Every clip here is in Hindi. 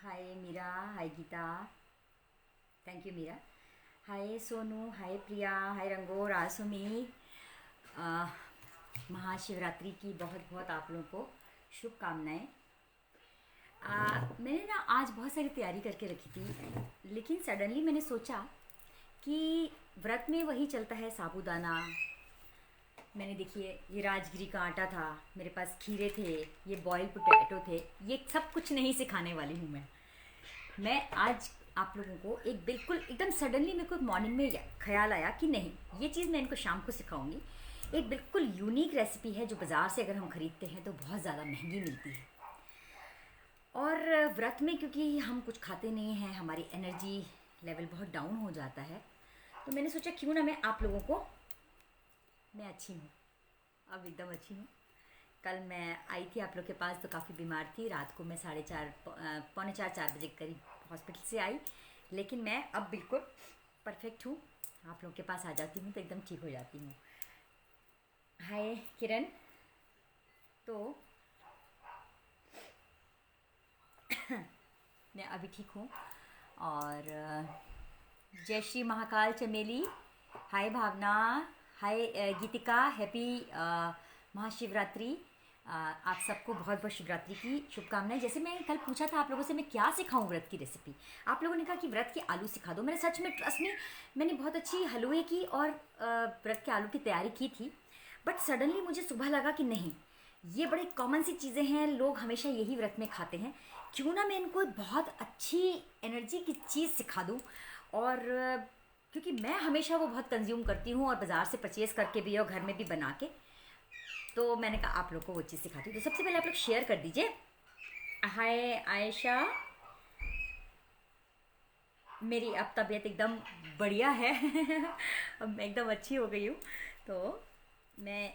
Hi Meera, hi Geeta, thank you Meera. Hi Sonu, hi Priya, hi Rango, Rasumi. अ, महाशिवरात्रि की बहुत बहुत आप लोगों को शुभकामनाएं। मैंने ना आज बहुत सारी तैयारी करके रखी थी, लेकिन सडनली मैंने सोचा कि व्रत में वही चलता है साबूदाना। मैंने देखिए ये राजगिरी का आटा था, मेरे पास खीरे थे, ये बॉयल पोटैटो थे, ये सब कुछ नहीं सिखाने वाली हूँ मैं आज आप लोगों को एक बिल्कुल एकदम सडनली मेरे को मॉर्निंग में ख्याल आया कि नहीं, ये चीज़ मैं इनको शाम को सिखाऊंगी। एक बिल्कुल यूनिक रेसिपी है जो बाज़ार से अगर हम ख़रीदते हैं तो बहुत ज़्यादा महंगी मिलती है। और व्रत में क्योंकि हम कुछ खाते नहीं हैं, हमारी एनर्जी लेवल बहुत डाउन हो जाता है, तो मैंने सोचा क्यों ना मैं आप लोगों को, मैं अच्छी हूँ, अब एकदम अच्छी हूँ। कल मैं आई थी आप लोग के पास तो काफ़ी बीमार थी, रात को मैं 4:30 पौने 4 बजे के करीब हॉस्पिटल से आई, लेकिन मैं अब बिल्कुल परफेक्ट हूँ। आप लोग के पास आ जाती हूँ तो एकदम ठीक हो जाती हूँ। हाय किरण। तो मैं अभी ठीक हूँ। और जय श्री महाकाल चमेली, हाय भावना, हाय गीतिका, हैप्पी महाशिवरात्रि। आप सबको बहुत बहुत शिवरात्रि की शुभकामनाएं। जैसे मैं कल पूछा था आप लोगों से मैं क्या सिखाऊं व्रत की रेसिपी, आप लोगों ने कहा कि व्रत के आलू सिखा दो। मैंने सच में, ट्रस्ट में, मैंने बहुत अच्छी हलवे की और व्रत के आलू की तैयारी की थी, बट सडनली मुझे सुबह लगा कि नहीं, ये बड़ी कॉमन सी चीज़ें हैं, लोग हमेशा यही व्रत में खाते हैं, क्यों ना मैं इनको बहुत अच्छी एनर्जी की चीज़ सिखा दूँ। और क्योंकि मैं हमेशा वो बहुत कंज्यूम करती हूँ और बाज़ार से परचेज़ करके भी और घर में भी बना के, तो मैंने कहा आप लोग को वो चीज़ सिखाती हूँ। तो सबसे पहले आप लोग शेयर कर दीजिए। हाय आयशा, मेरी अब तबीयत एकदम बढ़िया है अब मैं एकदम अच्छी हो गई हूँ। तो मैं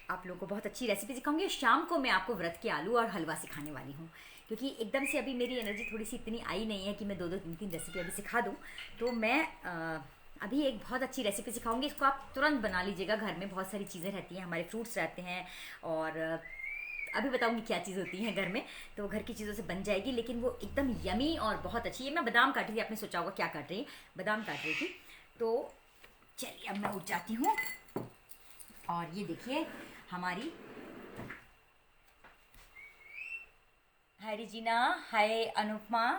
आप लोगों को बहुत अच्छी रेसिपी सिखाऊंगी। शाम को मैं आपको व्रत के आलू और हलवा सिखाने वाली हूँ, क्योंकि एकदम से अभी मेरी एनर्जी थोड़ी सी इतनी आई नहीं है कि मैं दो दो तीन तीन रेसिपी अभी सिखा दूँ। तो मैं अभी एक बहुत अच्छी रेसिपी सिखाऊंगी, इसको आप तुरंत बना लीजिएगा। घर में बहुत सारी चीज़ें रहती हैं, हमारे फ्रूट्स रहते हैं, और अभी बताऊंगी क्या चीज़ होती है घर में, तो घर की चीज़ों से बन जाएगी, लेकिन वो एकदम यमी और बहुत अच्छी है। मैं बादाम काट रही थी, आपने सोचा होगा क्या काट रही है, बादाम काट रही थी। तो चलिए अब मैं उठ जाती हूँ। और ये देखिए हमारी, हाय रिजीना, हाय अनुपमा।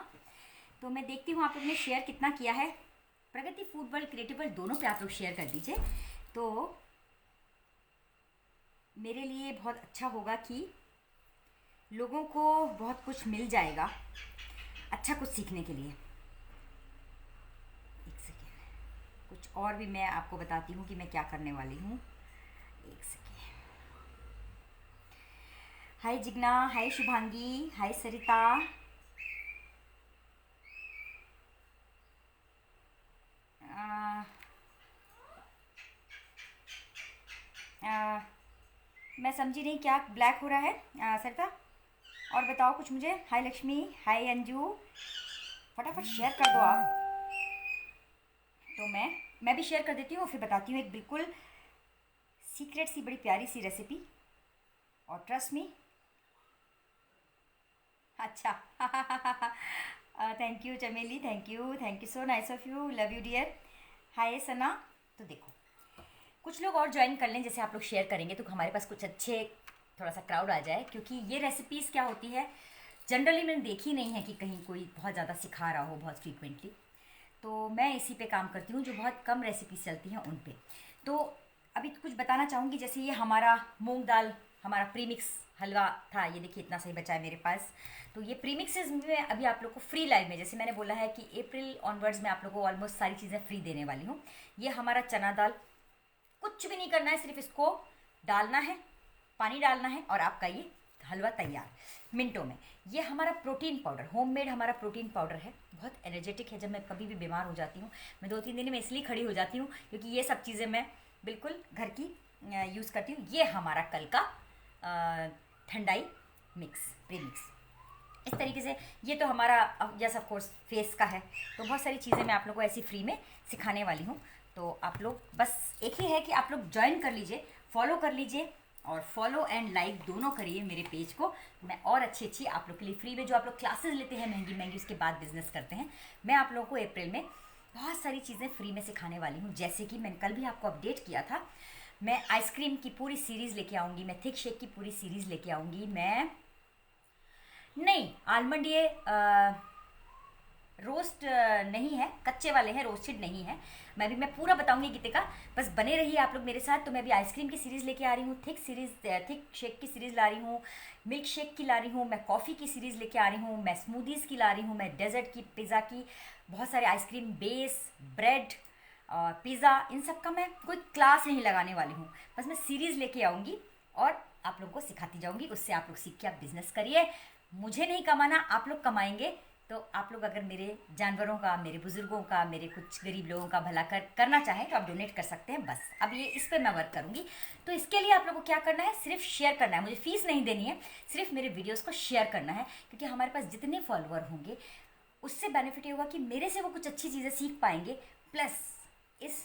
तो मैं देखती हूँ आप लोग ने शेयर कितना किया है। प्रगति फूड वर्ल्ड, क्रिएटिव वर्ल्ड, दोनों पे आप लोग शेयर कर दीजिए, तो मेरे लिए बहुत अच्छा होगा कि लोगों को बहुत कुछ मिल जाएगा अच्छा कुछ सीखने के लिए। एक सेकेंड, कुछ और भी मैं आपको बताती हूँ कि मैं क्या करने वाली हूँ। एक सेकेंड। हाय जिग्ना, हाय शुभांगी, हाय सरिता। आ, आ, मैं समझी नहीं क्या ब्लैक हो रहा है सरिता, और बताओ कुछ मुझे। हाय लक्ष्मी, हाय अंजू, फटाफट शेयर कर दो आप। तो मैं भी शेयर कर देती हूँ, फिर बताती हूँ एक बिल्कुल सीक्रेट सी बड़ी प्यारी सी रेसिपी, और ट्रस्ट मी। अच्छा thank you Chameli, thank you so nice of you, love you dear. Hi Sana. तो देखो कुछ लोग और ज्वाइन कर लें, जैसे आप लोग शेयर करेंगे तो हमारे पास कुछ अच्छे, थोड़ा सा क्राउड आ जाए, क्योंकि ये रेसिपीज़ क्या होती है, जनरली मैंने देखी नहीं है कि कहीं कोई बहुत ज़्यादा सिखा रहा हो बहुत फ्रीक्वेंटली। तो मैं इसी पे काम करती हूँ, जो बहुत कम रेसिपीज चलती हैं उन पे। तो अभी तो कुछ बताना चाहूँगी, जैसे ये हमारा मूंग दाल, हमारा प्रीमिक्स हलवा था, ये देखिए इतना सही बचा है मेरे पास। तो ये प्रीमिक्सेस में अभी आप लोग को फ्री लाइव में, जैसे मैंने बोला है कि अप्रैल ऑनवर्ड्स में आप लोग को ऑलमोस्ट सारी चीज़ें फ्री देने वाली हूँ। ये हमारा चना दाल, कुछ भी नहीं करना है, सिर्फ इसको डालना है, पानी डालना है, और आपका ये हलवा तैयार मिनटों में। ये हमारा प्रोटीन पाउडर, होममेड हमारा प्रोटीन पाउडर है, बहुत एनर्जेटिक है। जब मैं कभी भी बीमार हो जाती हूँ, मैं 2-3 दिन में इसलिए खड़ी हो जाती हूँ क्योंकि ये सब चीज़ें मैं बिल्कुल घर की यूज़ करती हूँ। ये हमारा कल का ठंडाई मिक्स, प्रीमिक्स, इस तरीके से। ये तो हमारा यस ऑफ कोर्स फेस का है। तो बहुत सारी चीज़ें मैं आप लोगों को ऐसी फ्री में सिखाने वाली हूँ। तो आप लोग बस एक ही है कि आप लोग ज्वाइन कर लीजिए, फॉलो कर लीजिए, और फॉलो एंड लाइक दोनों करिए मेरे पेज को। मैं और अच्छी आप लोग के लिए फ्री में, जो आप लोग क्लासेस लेते हैं महंगी महंगी, उसके बाद बिजनेस करते हैं, मैं आप लोगों को अप्रैल में बहुत सारी चीज़ें फ्री में सिखाने वाली हूँ। जैसे कि मैंने कल भी आपको अपडेट किया था, मैं आइसक्रीम की पूरी सीरीज़ लेके आऊँगी, मैं थिक शेक की पूरी सीरीज़ लेके आऊँगी। मैं नहीं, आलमंड ये रोस्ट नहीं है, कच्चे वाले हैं, रोस्टेड नहीं है। मैं पूरा बताऊंगी गीते का, बस बने रहिए आप लोग मेरे साथ। तो मैं अभी आइसक्रीम की सीरीज़ लेके आ रही हूँ, थिक शेक की सीरीज़ ला रही हूँ, मिल्क शेक की ला रही हूँ, मैं कॉफ़ी की सीरीज़ लेके आ रही हूँ, मैं स्मूदीज़ की ला रही हूँ, मैं डेजर्ट की, पिज़्ज़ा की, बहुत सारे आइसक्रीम बेस, ब्रेड, पिज़्ज़ा, इन सब का मैं कोई क्लास नहीं लगाने वाली हूँ। बस मैं सीरीज़ लेके आऊँगी और आप लोगों को सिखाती जाऊँगी। उससे आप लोग सीख के आप बिज़नेस करिए। मुझे नहीं कमाना, आप लोग कमाएंगे। तो आप लोग अगर मेरे जानवरों का, मेरे बुज़ुर्गों का, मेरे कुछ गरीब लोगों का भला करना चाहें तो आप डोनेट कर सकते हैं। बस अब ये इस पर मैं वर्क करूँगी। तो इसके लिए आप लोगों को क्या करना है, सिर्फ शेयर करना है। मुझे फीस नहीं देनी है, सिर्फ मेरे वीडियोस को शेयर करना है। क्योंकि हमारे पास जितने फॉलोअर होंगे उससे बेनिफिट ये होगा कि मेरे से वो कुछ अच्छी चीज़ें सीख पाएंगे, प्लस इस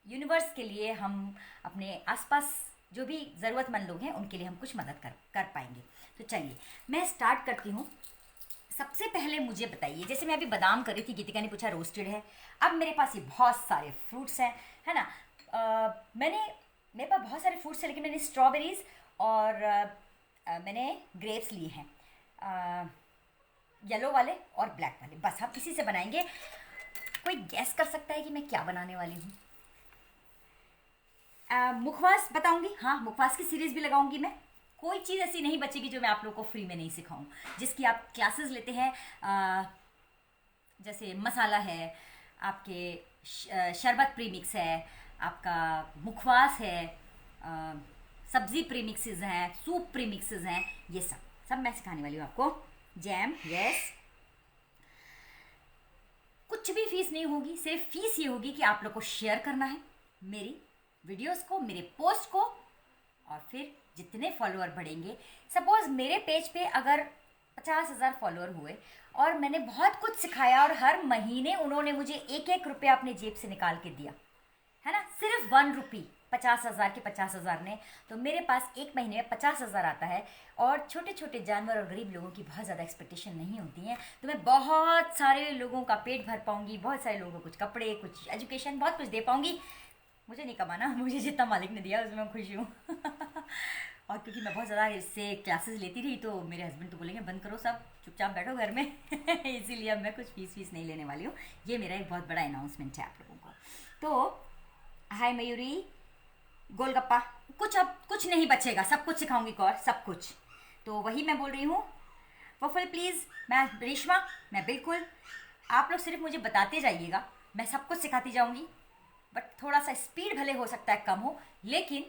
यूनिवर्स के लिए हम अपने आसपास जो भी ज़रूरतमंद लोग हैं उनके लिए हम कुछ मदद कर पाएंगे। तो चलिए मैं स्टार्ट करती हूँ। सबसे पहले मुझे बताइए, जैसे मैं अभी बादाम कर रही थी, गीतिका ने पूछा रोस्टेड है। अब मेरे पास ये बहुत सारे फ्रूट्स हैं, है ना। मेरे पास बहुत सारे फ्रूट्स हैं, लेकिन मैंने स्ट्रॉबेरीज़ और मैंने ग्रेप्स लिए हैं, येलो वाले और ब्लैक वाले। बस हम इसी से बनाएंगे। कोई गैस कर सकता है कि मैं क्या बनाने वाली हूँ? मुखवास बताऊंगी, हाँ, मुखवास की सीरीज़ भी लगाऊंगी मैं। कोई चीज़ ऐसी नहीं बचेगी जो मैं आप लोगों को फ्री में नहीं सिखाऊं, जिसकी आप क्लासेस लेते हैं। जैसे मसाला है, आपके शरबत प्रीमिक्स है, आपका मुखवास है, सब्जी प्रीमिक्सेस हैं, सूप प्रीमिक्सेस हैं, ये सब मैं सिखाने वाली हूँ आपको। Jam, yes. कुछ भी फीस नहीं होगी, सिर्फ फीस ये होगी कि आप लोग को शेयर करना है मेरी वीडियोस को, मेरे पोस्ट को, और फिर जितने फॉलोअर बढ़ेंगे। सपोज मेरे पेज पे अगर 50,000 फॉलोअर हुए और मैंने बहुत कुछ सिखाया और हर महीने उन्होंने मुझे 1-1 रुपया अपने जेब से निकाल के दिया, है ना, सिर्फ 1 रुपी 50,000 के 50,000 ने, तो मेरे पास एक महीने में 50,000 आता है। और छोटे छोटे जानवर और गरीब लोगों की बहुत ज़्यादा एक्सपेक्टेशन नहीं होती है, तो मैं बहुत सारे लोगों का पेट भर पाऊंगी, बहुत सारे लोगों को कुछ कपड़े, कुछ एजुकेशन, बहुत कुछ दे पाऊंगी। मुझे नहीं कमाना, मुझे जितना मालिक ने दिया उसमें मैं खुश हूँ। और क्योंकि मैं बहुत ज़्यादा इससे क्लासेस लेती रही, तो मेरे हस्बैंड तो बोलेंगे बंद करो सब, चुपचाप बैठो घर में। इसीलिए अब मैं कुछ फीस नहीं लेने वाली हूँ। ये मेरा एक बहुत बड़ा अनाउंसमेंट है आप लोगों को। तो हाय मयूरी, गोलगप्पा, कुछ अब कुछ नहीं बचेगा, सब कुछ सिखाऊंगी, कौर, सब कुछ। तो वही मैं बोल रही हूँ। वफल प्लीज़, मैं रेशमा, मैं बिल्कुल, आप लोग सिर्फ मुझे बताते जाइएगा, मैं सब कुछ सिखाती जाऊँगी। बट थोड़ा सा स्पीड भले हो सकता है कम हो, लेकिन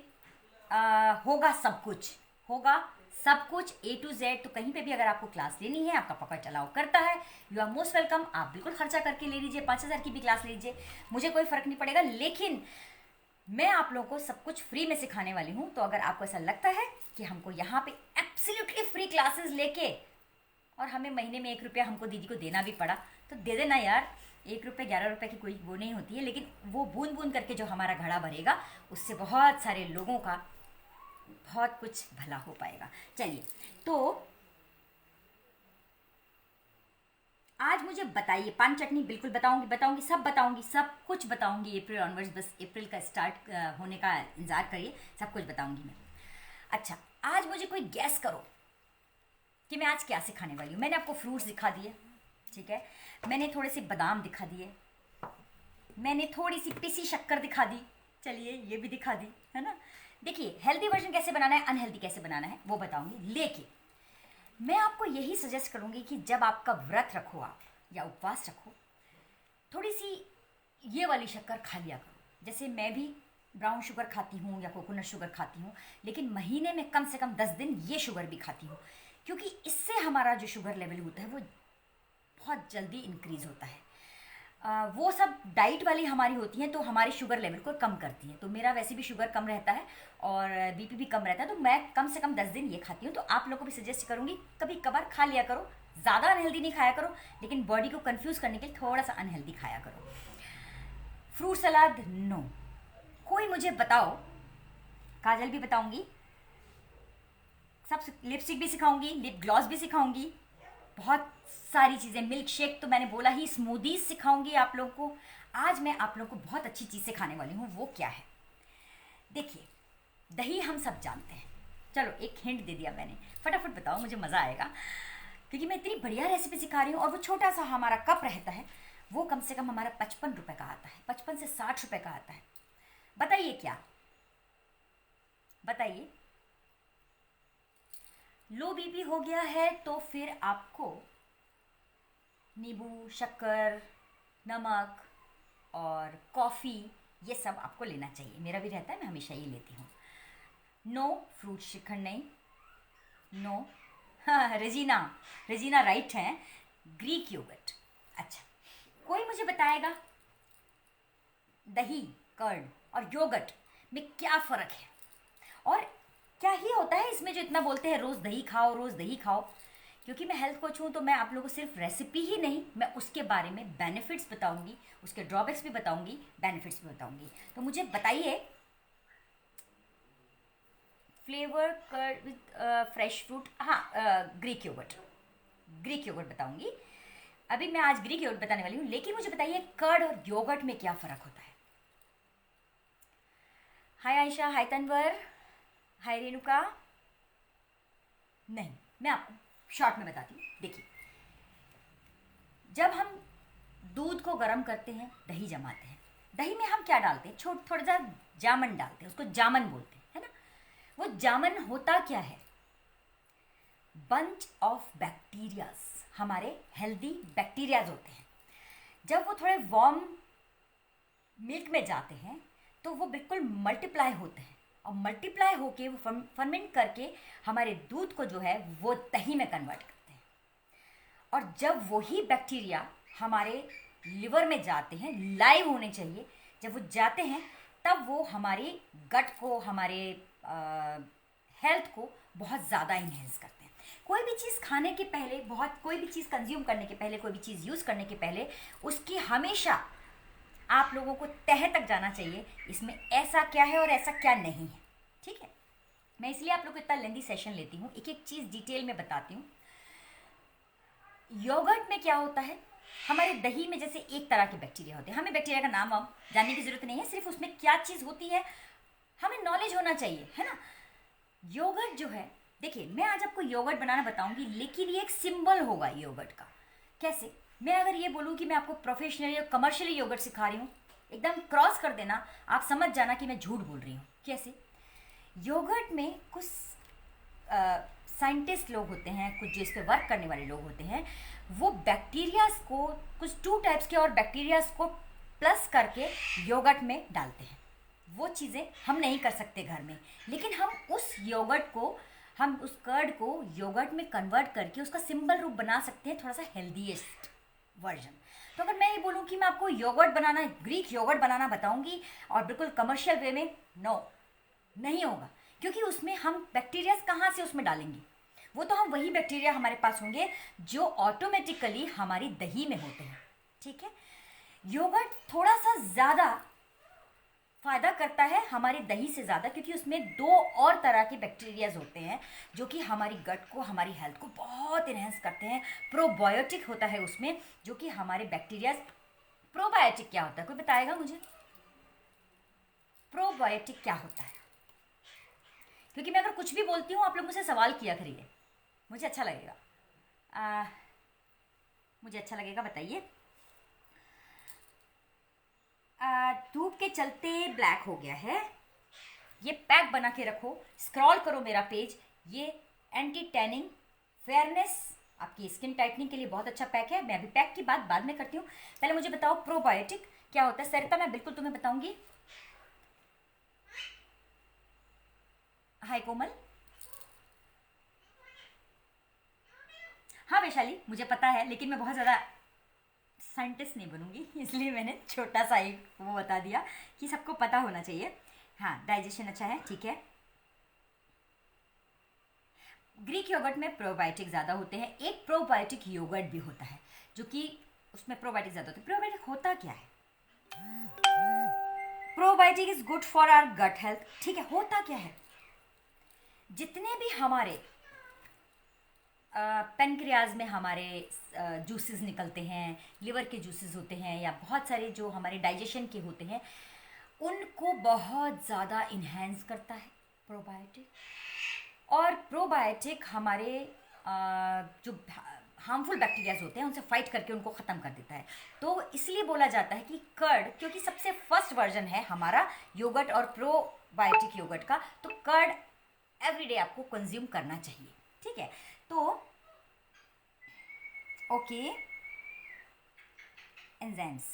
होगा सब कुछ, होगा सब कुछ A to Z। तो कहीं पे भी अगर आपको क्लास लेनी है, आपका पकड़ चलाओ करता है, यू आर मोस्ट वेलकम। आप बिल्कुल खर्चा करके ले लीजिए, 5,000 की भी क्लास लीजिए, मुझे कोई फ़र्क नहीं पड़ेगा। लेकिन मैं आप लोगों को सब कुछ फ्री में सिखाने वाली हूँ। तो अगर आपको ऐसा लगता है कि हमको यहाँ पे एब्सोल्युटली फ्री क्लासेस लेके, और हमें महीने में 1 रुपया हमको दीदी को देना भी पड़ा, तो दे देना यार। 1 रुपये 11 रुपये की कोई वो नहीं होती है, लेकिन वो बूंद बूंद करके जो हमारा घड़ा भरेगा, उससे बहुत सारे लोगों का बहुत कुछ भला हो पाएगा। चलिए, तो आज मुझे बताइए, पान चटनी बिल्कुल बताऊंगी, सब बताऊंगी, सब कुछ बताऊंगी अप्रैल ऑनवर्ड्स। बस अप्रैल का स्टार्ट होने का इंतज़ार करिए, सब कुछ बताऊंगी मैं। अच्छा, आज मुझे कोई गैस करो कि मैं आज क्या सिखाने वाली हूँ। मैंने आपको फ्रूट्स दिखा दिए, ठीक है, मैंने थोड़े से बादाम दिखा दिए, मैंने थोड़ी सी पिसी शक्कर दिखा दी, चलिए ये भी दिखा दी, है ना। देखिए, हेल्दी वर्जन कैसे बनाना है, अनहेल्दी कैसे बनाना है, वो बताऊंगी। लेकिन मैं आपको यही सजेस्ट करूंगी कि जब आपका व्रत रखो आप, या उपवास रखो, थोड़ी सी ये वाली शक्कर खा लिया करो। जैसे मैं भी ब्राउन शुगर खाती हूँ या कोकोनट शुगर खाती हूँ, लेकिन महीने में कम से कम 10 दिन ये शुगर भी खाती हूँ, क्योंकि इससे हमारा जो शुगर लेवल होता है वो बहुत जल्दी इंक्रीज़ होता है। वो सब डाइट वाली हमारी होती हैं, तो हमारी शुगर लेवल को कम करती हैं। तो मेरा वैसे भी शुगर कम रहता है और बीपी भी कम रहता है, तो मैं कम से कम 10 दिन ये खाती हूँ। तो आप लोगों को भी सजेस्ट करूँगी, कभी कभार खा लिया करो, ज़्यादा अनहेल्दी नहीं खाया करो, लेकिन बॉडी को कंफ्यूज करने के लिए थोड़ा सा अनहेल्दी खाया करो। Fruit salad no. कोई मुझे बताओ काजल भी बताऊंगी, सब लिपस्टिक भी सिखाऊंगी, लिप ग्लॉस भी सिखाऊंगी, बहुत सारी चीज़ें, मिल्क शेक तो मैंने बोला ही, स्मूदीज सिखाऊंगी आप लोग को। आज मैं आप लोग को बहुत अच्छी चीज़ सिखाने वाली हूँ। वो क्या है? देखिए, दही हम सब जानते हैं। चलो एक हिंट दे दिया मैंने, फटाफट बताओ, मुझे मज़ा आएगा क्योंकि मैं इतनी बढ़िया रेसिपी सिखा रही हूँ। और वो छोटा सा हमारा कप रहता है, वो कम से कम हमारा 55 रुपये का आता है, 55 से 60 रुपये का आता है। बताइए क्या? बताइए। लो बीपी हो गया है तो फिर आपको नींबू, शक्कर, नमक और कॉफ़ी, ये सब आपको लेना चाहिए। मेरा भी रहता है, मैं हमेशा ये लेती हूँ। नो फ्रूट श्रीखंड नहीं, नो। हाँ, रेजिना राइट है। Greek yogurt. अच्छा, कोई मुझे बताएगा दही, कर्ड और योगर्ट में क्या फ़र्क है? और क्या ही होता है इसमें जो इतना बोलते हैं रोज़ दही खाओ, रोज़ दही खाओ? क्योंकि मैं हेल्थ कोच हूँ तो मैं आप लोगों को सिर्फ रेसिपी ही नहीं, मैं उसके बारे में बेनिफिट्स बताऊंगी, उसके ड्रॉबैक्स भी बताऊंगी, बेनिफिट्स भी बताऊंगी। तो मुझे बताइए, flavour curd with fresh fruit, हाँ, ग्रीक योगर्ट बताऊंगी। अभी मैं आज ग्रीक योगर्ट बताने वाली हूँ, लेकिन मुझे बताइए कर्ड और योगर्ट में क्या फ़र्क होता है? हाय आयशा, हाय तनवर, हाय रेणुका। नहीं, मैं आपको शॉर्ट में बताती हूँ। देखिए, जब हम दूध को गर्म करते हैं, दही जमाते हैं, दही में हम क्या डालते हैं? थोड़ा सा जामन डालते हैं, उसको जामन बोलते हैं, है ना? वो जामन होता क्या है? बंच ऑफ बैक्टीरियाज, हमारे हेल्दी बैक्टीरियाज होते हैं। जब वो थोड़े वार्म मिल्क में जाते हैं तो वो बिल्कुल मल्टीप्लाई होते हैं, और मल्टीप्लाई होके वो फर्मेंट करके हमारे दूध को जो है वो दही में कन्वर्ट करते हैं। और जब वही बैक्टीरिया हमारे लिवर में जाते हैं, लाइव होने चाहिए, जब वो जाते हैं तब वो हमारे गट को, हमारे हेल्थ को बहुत ज़्यादा इन्हेंस करते हैं। कोई भी चीज़ खाने के पहले, कोई भी चीज़ कंज्यूम करने के पहले, कोई भी चीज़ यूज़ करने के पहले उसकी हमेशा आप लोगों को तह तक जाना चाहिए, इसमें ऐसा क्या है और ऐसा क्या नहीं है। ठीक है, मैं इसलिए आप लोग को इतना लेंदी सेशन लेती हूँ, एक एक चीज़ डिटेल में बताती हूँ। योगर्ट में क्या होता है? हमारे दही में जैसे एक तरह के बैक्टीरिया होते हैं, हमें बैक्टीरिया का नाम अब जानने की ज़रूरत नहीं है, सिर्फ उसमें क्या चीज़ होती है हमें नॉलेज होना चाहिए, है ना? योगर्ट जो है, देखिए मैं आज आपको योगर्ट बनाना बताऊंगी, लेकिन ये एक सिंबल होगा योगर्ट का। कैसे? मैं अगर ये बोलूँ कि मैं आपको प्रोफेशनली या कमर्शियली योगर्ट सिखा रही हूँ, एकदम क्रॉस कर देना, आप समझ जाना कि मैं झूठ बोल रही हूँ। कैसे? योगर्ट में कुछ साइंटिस्ट लोग होते हैं, कुछ जो इस पे वर्क करने वाले लोग होते हैं, वो बैक्टीरियाज को, कुछ 2 टाइप्स के और बैक्टीरियाज को प्लस करके योगर्ट में डालते हैं। वो चीज़ें हम नहीं कर सकते घर में, लेकिन हम उस योगर्ट को, हम उस कर्ड को योगर्ट में कन्वर्ट करके उसका सिंबल रूप बना सकते हैं, थोड़ा सा हेल्दीएस्ट वर्जन। तो अगर मैं ये बोलूँ कि मैं आपको योगर्ट बनाना, ग्रीक योगर्ट बनाना बताऊंगी और बिल्कुल कमर्शियल वे में, नो, नहीं होगा। क्योंकि उसमें हम बैक्टीरिया कहाँ से उसमें डालेंगे? वो तो हम वही बैक्टीरिया हमारे पास होंगे जो ऑटोमेटिकली हमारी दही में होते हैं। ठीक है, योगर्ट थोड़ा सा ज़्यादा फ़ायदा करता है हमारी दही से ज़्यादा, क्योंकि उसमें 2 और तरह के बैक्टीरियाज होते हैं जो कि हमारी गट को, हमारी हेल्थ को बहुत इन्हेंस करते हैं। प्रोबायोटिक होता है उसमें, जो कि हमारे बैक्टीरियाज। प्रोबायोटिक क्या होता है, कोई बताएगा मुझे? प्रोबायोटिक क्या होता है? क्योंकि मैं अगर कुछ भी बोलती हूँ आप लोग मुझसे सवाल किया करिए, मुझे अच्छा लगेगा। मुझे अच्छा लगेगा, बताइए। धूप के चलते ब्लैक हो गया है, ये पैक बना के रखो, स्क्रॉल करो मेरा पेज। ये एंटी टैनिंग फेयरनेस, आपकी स्किन टाइटनिंग के लिए बहुत अच्छा पैक है। मैं अभी पैक की बात बाद में करती हूँ, पहले मुझे बताओ प्रोबायोटिक क्या होता है। सरिता, मैं बिल्कुल तुम्हें बताऊंगी। हाय कोमल। हाँ वैशाली, मुझे पता है, लेकिन मैं बहुत ज़्यादा साइंटिस्ट नहीं बनूंगी, इसलिए मैंने छोटा सा एक वो बता दिया कि सबको पता होना चाहिए। हाँ, डाइजेशन अच्छा है, ठीक है। ग्रीक योगर्ट में प्रोबायोटिक ज़्यादा होते हैं। एक प्रोबायोटिक योगर्ट भी होता है जो कि उसमें प्रोबायोटिक ज़्यादा होते हैं। प्रोबायोटिक होता क्या है? Probiotic is good for our gut health. ठीक है, होता क्या है, जितने भी हमारे पेनक्रियाज में हमारे जूसेस निकलते हैं, लिवर के जूसेस होते हैं, या बहुत सारे जो हमारे डाइजेशन के होते हैं, उनको बहुत ज़्यादा इन्हेंस करता है प्रोबायोटिक। और प्रोबायोटिक हमारे जो हार्मफुल बैक्टीरियाज होते हैं उनसे फाइट करके उनको ख़त्म कर देता है। तो इसलिए बोला जाता है कि कर्ड, क्योंकि सबसे फर्स्ट वर्जन है हमारा योगर्ट और प्रोबायोटिक योगर्ट का, तो कर्ड एवरीडे आपको कंज्यूम करना चाहिए। ठीक है, तो ओके, एंजाइम्स,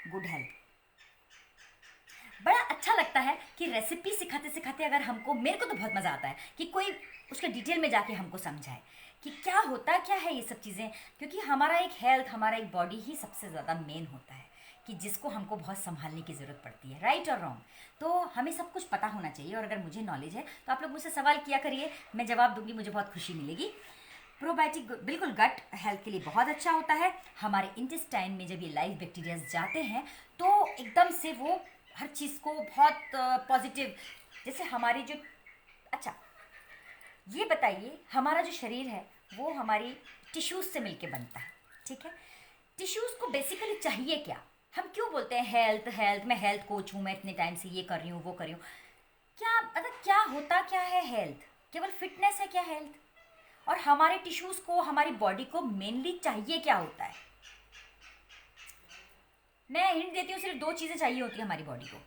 गुड हेल्थ। बड़ा अच्छा लगता है कि रेसिपी सिखाते सिखाते अगर हमको, मेरे को तो बहुत मज़ा आता है कि कोई उसके डिटेल में जाके हमको समझाए कि क्या होता क्या है ये सब चीज़ें, क्योंकि हमारा एक हेल्थ, हमारा एक बॉडी ही सबसे ज़्यादा मेन होता है कि जिसको हमको बहुत संभालने की ज़रूरत पड़ती है, राइट और रॉन्ग। तो हमें सब कुछ पता होना चाहिए, और अगर मुझे नॉलेज है तो आप लोग मुझसे सवाल किया करिए, मैं जवाब दूंगी, मुझे बहुत खुशी मिलेगी। प्रोबायोटिक बिल्कुल गट हेल्थ के लिए बहुत अच्छा होता है। हमारे इंटेस्टाइन में जब ये लाइव बैक्टीरियाज जाते हैं तो एकदम से वो हर चीज़ को बहुत पॉजिटिव, जैसे हमारी जो, अच्छा ये बताइए, हमारा जो शरीर है वो हमारी टिश्यूज़ से मिलके बनता है। ठीक है, टिश्यूज़ को बेसिकली चाहिए क्या, हम क्यों बोलते हैं हेल्थ हेल्थ, मैं हेल्थ कोच हूँ, मैं इतने टाइम से ये कर रही हूँ वो कर रही हूँ, क्या मतलब क्या होता क्या है हेल्थ, केवल फिटनेस है क्या हेल्थ? और हमारे टिश्यूज़ को, हमारी बॉडी को मेनली चाहिए क्या होता है? मैं हिंट देती हूँ, सिर्फ दो चीज़ें चाहिए होती है हमारी बॉडी को,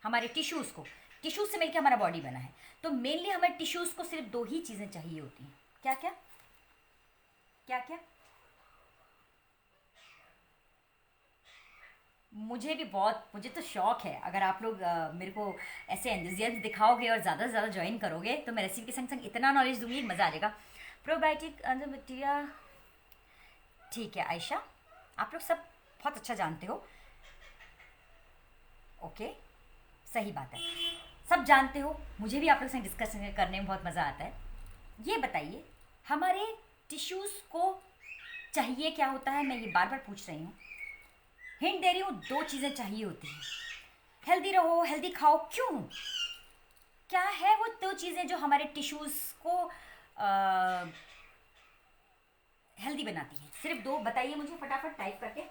हमारे टिश्यूज़ को, टिश्यूज़ से मिलकर हमारा बॉडी बना है, तो मेनली हमारे टिश्यूज़ को सिर्फ दो ही चीज़ें चाहिए होती हैं। क्या क्या क्या क्या? मुझे तो शौक है, अगर आप लोग मेरे को ऐसे एंथुसियाज्म दिखाओगे और ज़्यादा से ज़्यादा ज्वाइन करोगे तो मैं रेसिपी के संग संग इतना नॉलेज दूंगी, मज़ा आ जाएगा। प्रोबायोटिक बैक्टीरिया, ठीक है आयशा, आप लोग सब बहुत अच्छा जानते हो, ओके, सही बात है, सब जानते हो, मुझे भी आप लोग से डिस्कस करने में बहुत मज़ा आता है। ये बताइए, हमारे टिश्यूज़ को चाहिए क्या होता है, मैं ये बार बार पूछ रही हूँ, हिंट दे रही हूँ, दो चीज़ें चाहिए होती हैं, हेल्दी रहो, हेल्दी खाओ, क्यों, क्या है वो दो चीज़ें जो हमारे टिश्यूज़ को हेल्दी बनाती हैं? सिर्फ दो बताइए मुझे फटाफट टाइप करके।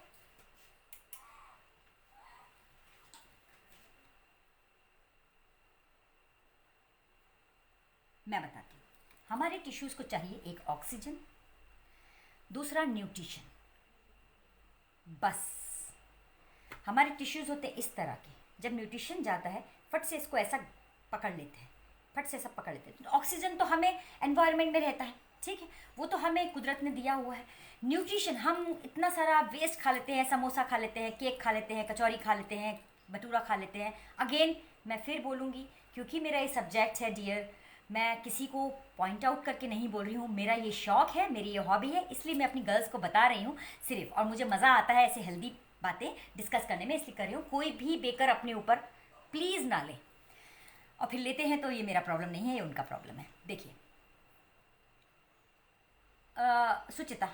मैं बताती हूँ, हमारे टिश्यूज़ को चाहिए एक ऑक्सीजन, दूसरा न्यूट्रिशन, बस। हमारे टिश्यूज़ होते हैं इस तरह के, जब न्यूट्रिशन जाता है फट से इसको ऐसा पकड़ लेते हैं, फट से सब पकड़ लेते हैं। तो ऑक्सीजन तो हमें एनवायरनमेंट में रहता है, ठीक है, वो तो हमें कुदरत ने दिया हुआ है। न्यूट्रिशन, हम इतना सारा वेस्ट खा लेते हैं, समोसा खा लेते हैं, केक खा लेते हैं, कचौरी खा लेते हैं, भटूरा खा लेते हैं। अगेन मैं फिर बोलूँगी, क्योंकि मेरा ये सब्जेक्ट है डियर, मैं किसी को पॉइंट आउट करके नहीं बोल रही हूँ, मेरा ये शौक़ है, मेरी ये हॉबी है, इसलिए मैं अपनी गर्ल्स को बता रही हूँ सिर्फ, और मुझे मज़ा आता है ऐसे हेल्दी बातें डिस्कस करने में, इसलिए कर रही हूँ। कोई भी बेकर अपने ऊपर प्लीज़ ना ले, और फिर लेते हैं तो ये मेरा प्रॉब्लम नहीं है, ये उनका प्रॉब्लम है। देखिए सुचिता,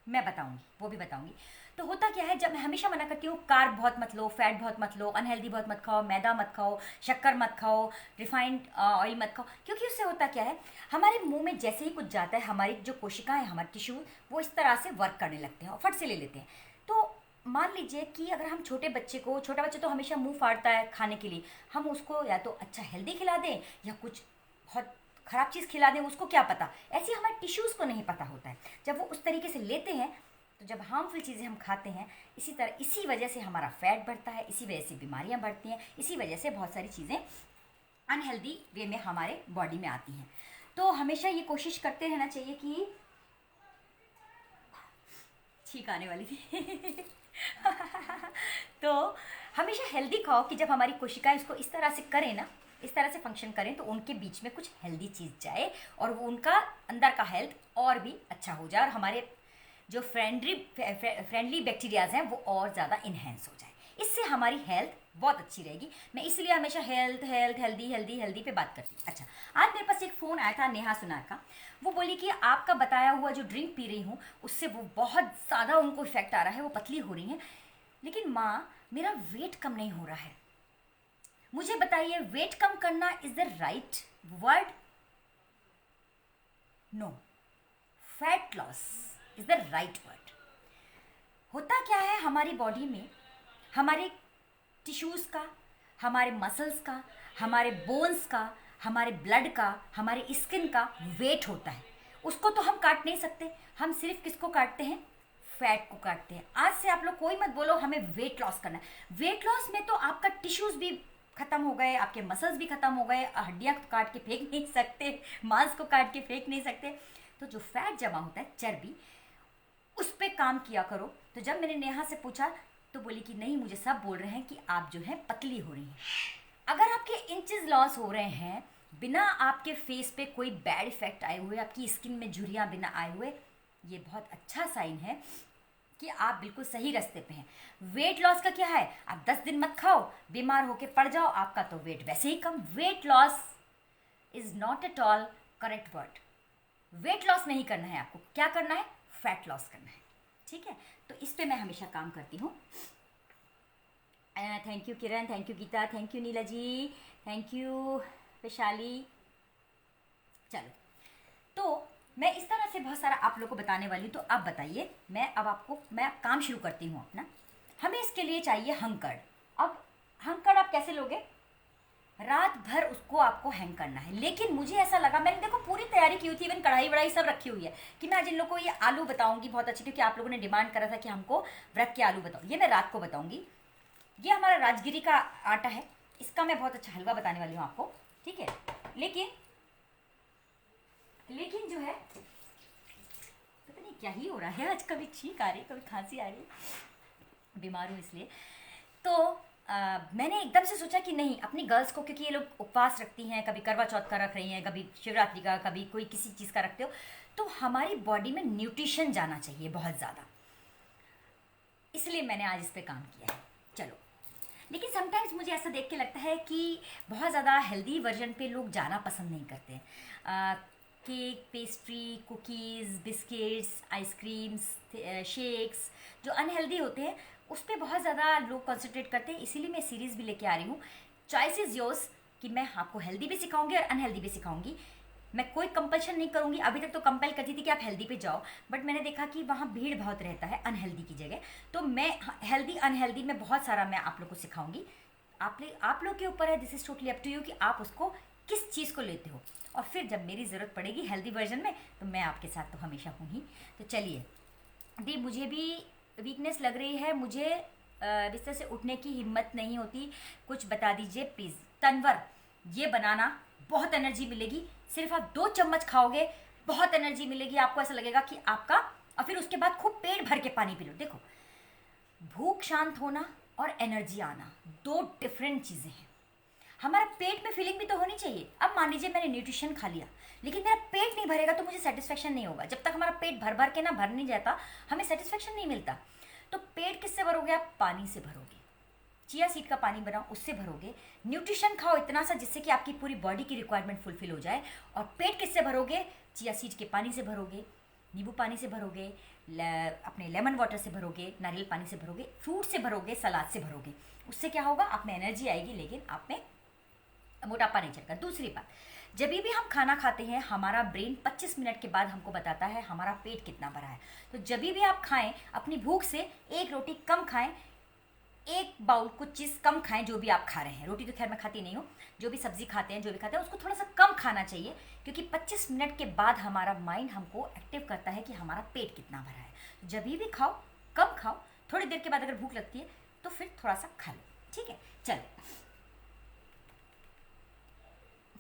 मैं बताऊंगी, वो भी बताऊंगी। तो होता क्या है, जब मैं हमेशा मना करती हूँ कार्ब बहुत मत लो, फैट बहुत मत लो, अनहेल्दी बहुत मत खाओ, मैदा मत खाओ, शक्कर मत खाओ, रिफाइंड ऑयल मत खाओ, क्योंकि उससे होता क्या है, हमारे मुंह में जैसे ही कुछ जाता है, हमारी जो कोशिकाएं, हमारे टिश्यू, वो इस तरह से वर्क करने लगते हैं और फट से ले लेते हैं। तो मान लीजिए कि अगर हम छोटे बच्चे को, छोटा बच्चा तो हमेशा मुंह फाड़ता है खाने के लिए, हम उसको या तो अच्छा हेल्दी खिला दें या कुछ बहुत ख़राब चीज़ खिला दें, उसको क्या पता। ऐसे हमारे टिश्यूज़ को नहीं पता होता है, जब वो उस तरीके से लेते हैं, तो जब हार्मफुल चीज़ें हम खाते हैं, इसी तरह, इसी वजह से हमारा फैट बढ़ता है, इसी वजह से बीमारियां बढ़ती हैं, इसी वजह से बहुत सारी चीज़ें अनहेल्दी वे में हमारे बॉडी में आती हैं। तो हमेशा ये कोशिश करते रहना चाहिए कि, छींक आने वाली थी तो हमेशा हेल्दी खाओ, कि जब हमारी कोशिकाएं इसको इस तरह से करें ना, इस तरह से फंक्शन करें, तो उनके बीच में कुछ हेल्दी चीज़ जाए और वो उनका अंदर का हेल्थ और भी अच्छा हो जाए, और हमारे जो फ्रेंडली बैक्टीरियाज हैं वो और ज़्यादा इन्हेंस हो जाए, इससे हमारी हेल्थ बहुत अच्छी रहेगी। मैं इसलिए हमेशा health health healthy healthy healthy पे बात करती हूँ। अच्छा, आज मेरे पास एक फ़ोन आया था नेहा सुनार का, वो बोली कि आपका बताया हुआ जो ड्रिंक पी रही हूँ उससे वो बहुत ज़्यादा उनको इफेक्ट आ रहा है, वो पतली हो रही हैं, लेकिन माँ मेरा वेट कम नहीं हो रहा है। मुझे बताइए, वेट कम करना is the right word? No, fat loss is the right word. होता क्या है हमारी बॉडी में, हमारे टिश्यूज़ का, हमारे मसल्स का, हमारे बोन्स का, हमारे ब्लड का, हमारे स्किन का वेट होता है। उसको तो हम काट नहीं सकते, हम सिर्फ किसको काटते हैं? फैट को काटते हैं। आज से आप लोग कोई मत बोलो हमें वेट लॉस करना है। वेट लॉस में तो आपका टिश्यूज़ भी खत्म हो गए, आपके मसल्स भी खत्म हो गए, हड्डियाँ काट के फेंक नहीं सकते, मांस को काट के फेंक नहीं सकते। तो जो फैट जमा होता है, चर्बी, उस पर काम किया करो। तो जब मैंने नेहा से पूछा तो बोली कि नहीं, मुझे सब बोल रहे हैं कि आप जो है पतली हो रही हैं। अगर आपके इंचेस लॉस हो रहे हैं बिना आपके फेस पे कोई बैड इफेक्ट आए हुए, आपकी स्किन में झुर्रियाँ बिना आए हुए, ये बहुत अच्छा साइन है कि आप बिल्कुल सही रास्ते पे हैं। वेट लॉस का क्या है, आप 10 दिन मत खाओ, बीमार होके पड़ जाओ, आपका तो वेट वैसे ही कम। Weight loss is not at all correct word. Weight loss नहीं करना है आपको, क्या करना है? फैट लॉस करना है। ठीक है, तो इस पे मैं हमेशा काम करती हूँ। Thank you Kiran, thank you Geeta, thank you Neela ji, thank you Vaishali. चलो, तो मैं इस तरह से बहुत सारा आप लोगों को बताने वाली हूँ। तो अब बताइए, मैं अब काम शुरू करती हूँ अपना। हमें इसके लिए चाहिए हंकड़। अब हंकड़ आप कैसे लोगे? रात भर उसको आपको हैंग करना है। लेकिन मुझे ऐसा लगा, मैंने देखो पूरी तैयारी की हुई थी, इवन कढ़ाई वढ़ाई सब रखी हुई है कि मैं आज इन लोगों को ये आलू बताऊंगी बहुत अच्छी, क्योंकि आप लोगों ने डिमांड करा था कि हमको व्रत के आलू बताओ। ये मैं रात को बताऊंगी। ये हमारा राजगिरी का आटा है, इसका मैं बहुत अच्छा हलवा बताने वाली हूँ आपको। ठीक है, लेकिन जो है, पता नहीं क्या ही हो रहा है आज, कभी छींक आ रही, कभी खांसी आ रही, बीमार हूँ इसलिए। तो मैंने एकदम से सोचा कि नहीं, अपनी गर्ल्स को, क्योंकि ये लोग उपवास रखती हैं, कभी करवा चौथ का रख रही हैं, कभी शिवरात्रि का, कभी कोई किसी चीज़ का रखते हो, तो हमारी बॉडी में न्यूट्रिशन जाना चाहिए बहुत ज़्यादा, इसलिए मैंने आज इस पर काम किया है। चलो, लेकिन समटाइम्स मुझे ऐसा देख के लगता है कि बहुत ज़्यादा हेल्दी वर्जन पे लोग जाना पसंद नहीं करते हैं। Cake, pastry, cookies, biscuits, ice creams, shakes जो अनहेल्दी होते हैं उस पर बहुत ज़्यादा लोग कॉन्सेंट्रेट करते हैं। इसीलिए मैं सीरीज़ भी लेके आ रही हूँ, चॉइस इज़ योर्स, कि मैं आपको हेल्दी भी सिखाऊंगी और अनहेल्दी भी सिखाऊंगी। मैं कोई कंपल्शन नहीं करूंगी। अभी तक तो कंपेल करती थी कि आप हेल्दी पे जाओ, बट मैंने देखा कि वहाँ भीड़ बहुत रहता है अनहेल्दी की जगह। तो मैं हेल्दी अनहेल्दी में बहुत सारा मैं आप लोग को सिखाऊंगी। आप लोग के ऊपर है, this is totally up to you कि आप उसको किस चीज़ को लेते हो। और फिर जब मेरी ज़रूरत पड़ेगी हेल्दी वर्जन में, तो मैं आपके साथ तो हमेशा हूँ ही। तो चलिए दी, मुझे भी वीकनेस लग रही है, मुझे बिस्तर से उठने की हिम्मत नहीं होती, कुछ बता दीजिए प्लीज़। तनवर, ये बनाना बहुत एनर्जी मिलेगी, सिर्फ आप 2 चम्मच खाओगे, बहुत एनर्जी मिलेगी आपको, ऐसा लगेगा कि आपका, और फिर उसके बाद खूब पेट भर के पानी पी लो। देखो, भूख शांत होना और एनर्जी आना 2 डिफरेंट चीज़ें हैं। हमारा पेट में फीलिंग भी तो होनी चाहिए। अब मान लीजिए मैंने न्यूट्रिशन खा लिया, लेकिन मेरा पेट नहीं भरेगा तो मुझे सेटिस्फेक्शन नहीं होगा। जब तक हमारा पेट भर भर के ना भर नहीं जाता, हमें सेटिस्फेक्शन नहीं मिलता। तो पेट किससे भरोगे आप? पानी से भरोगे। चिया सीड का पानी बनाओ, उससे भरोगे। न्यूट्रिशन खाओ इतना सा जिससे कि आपकी पूरी बॉडी की रिक्वायरमेंट फुलफिल हो जाए। और पेट किससे भरोगे? चिया सीड के पानी से भरोगे, नींबू पानी से भरोगे, अपने लेमन वाटर से भरोगे, नारियल पानी से भरोगे, फ्रूट से भरोगे, सलाद से भरोगे। उससे क्या होगा? आप में एनर्जी आएगी, लेकिन आप में मोटापा नहीं चलेगा। दूसरी बात, जब भी हम खाना खाते हैं हमारा ब्रेन 25 मिनट के बाद हमको बताता है हमारा पेट कितना भरा है। तो जब भी आप खाएं, अपनी भूख से 1 रोटी कम खाएं, 1 बाउल कुछ चीज़ कम खाएं, जो भी आप खा रहे हैं। रोटी तो खैर मैं खाती नहीं हूँ, जो भी सब्जी खाते हैं, जो भी खाते हैं, उसको थोड़ा सा कम खाना चाहिए, क्योंकि 25 मिनट के बाद हमारा माइंड हमको एक्टिव करता है कि हमारा पेट कितना भरा है। तो जब भी खाओ, कम खाओ, थोड़ी देर के बाद अगर भूख लगती है तो फिर थोड़ा सा खा लो। ठीक है, चलो,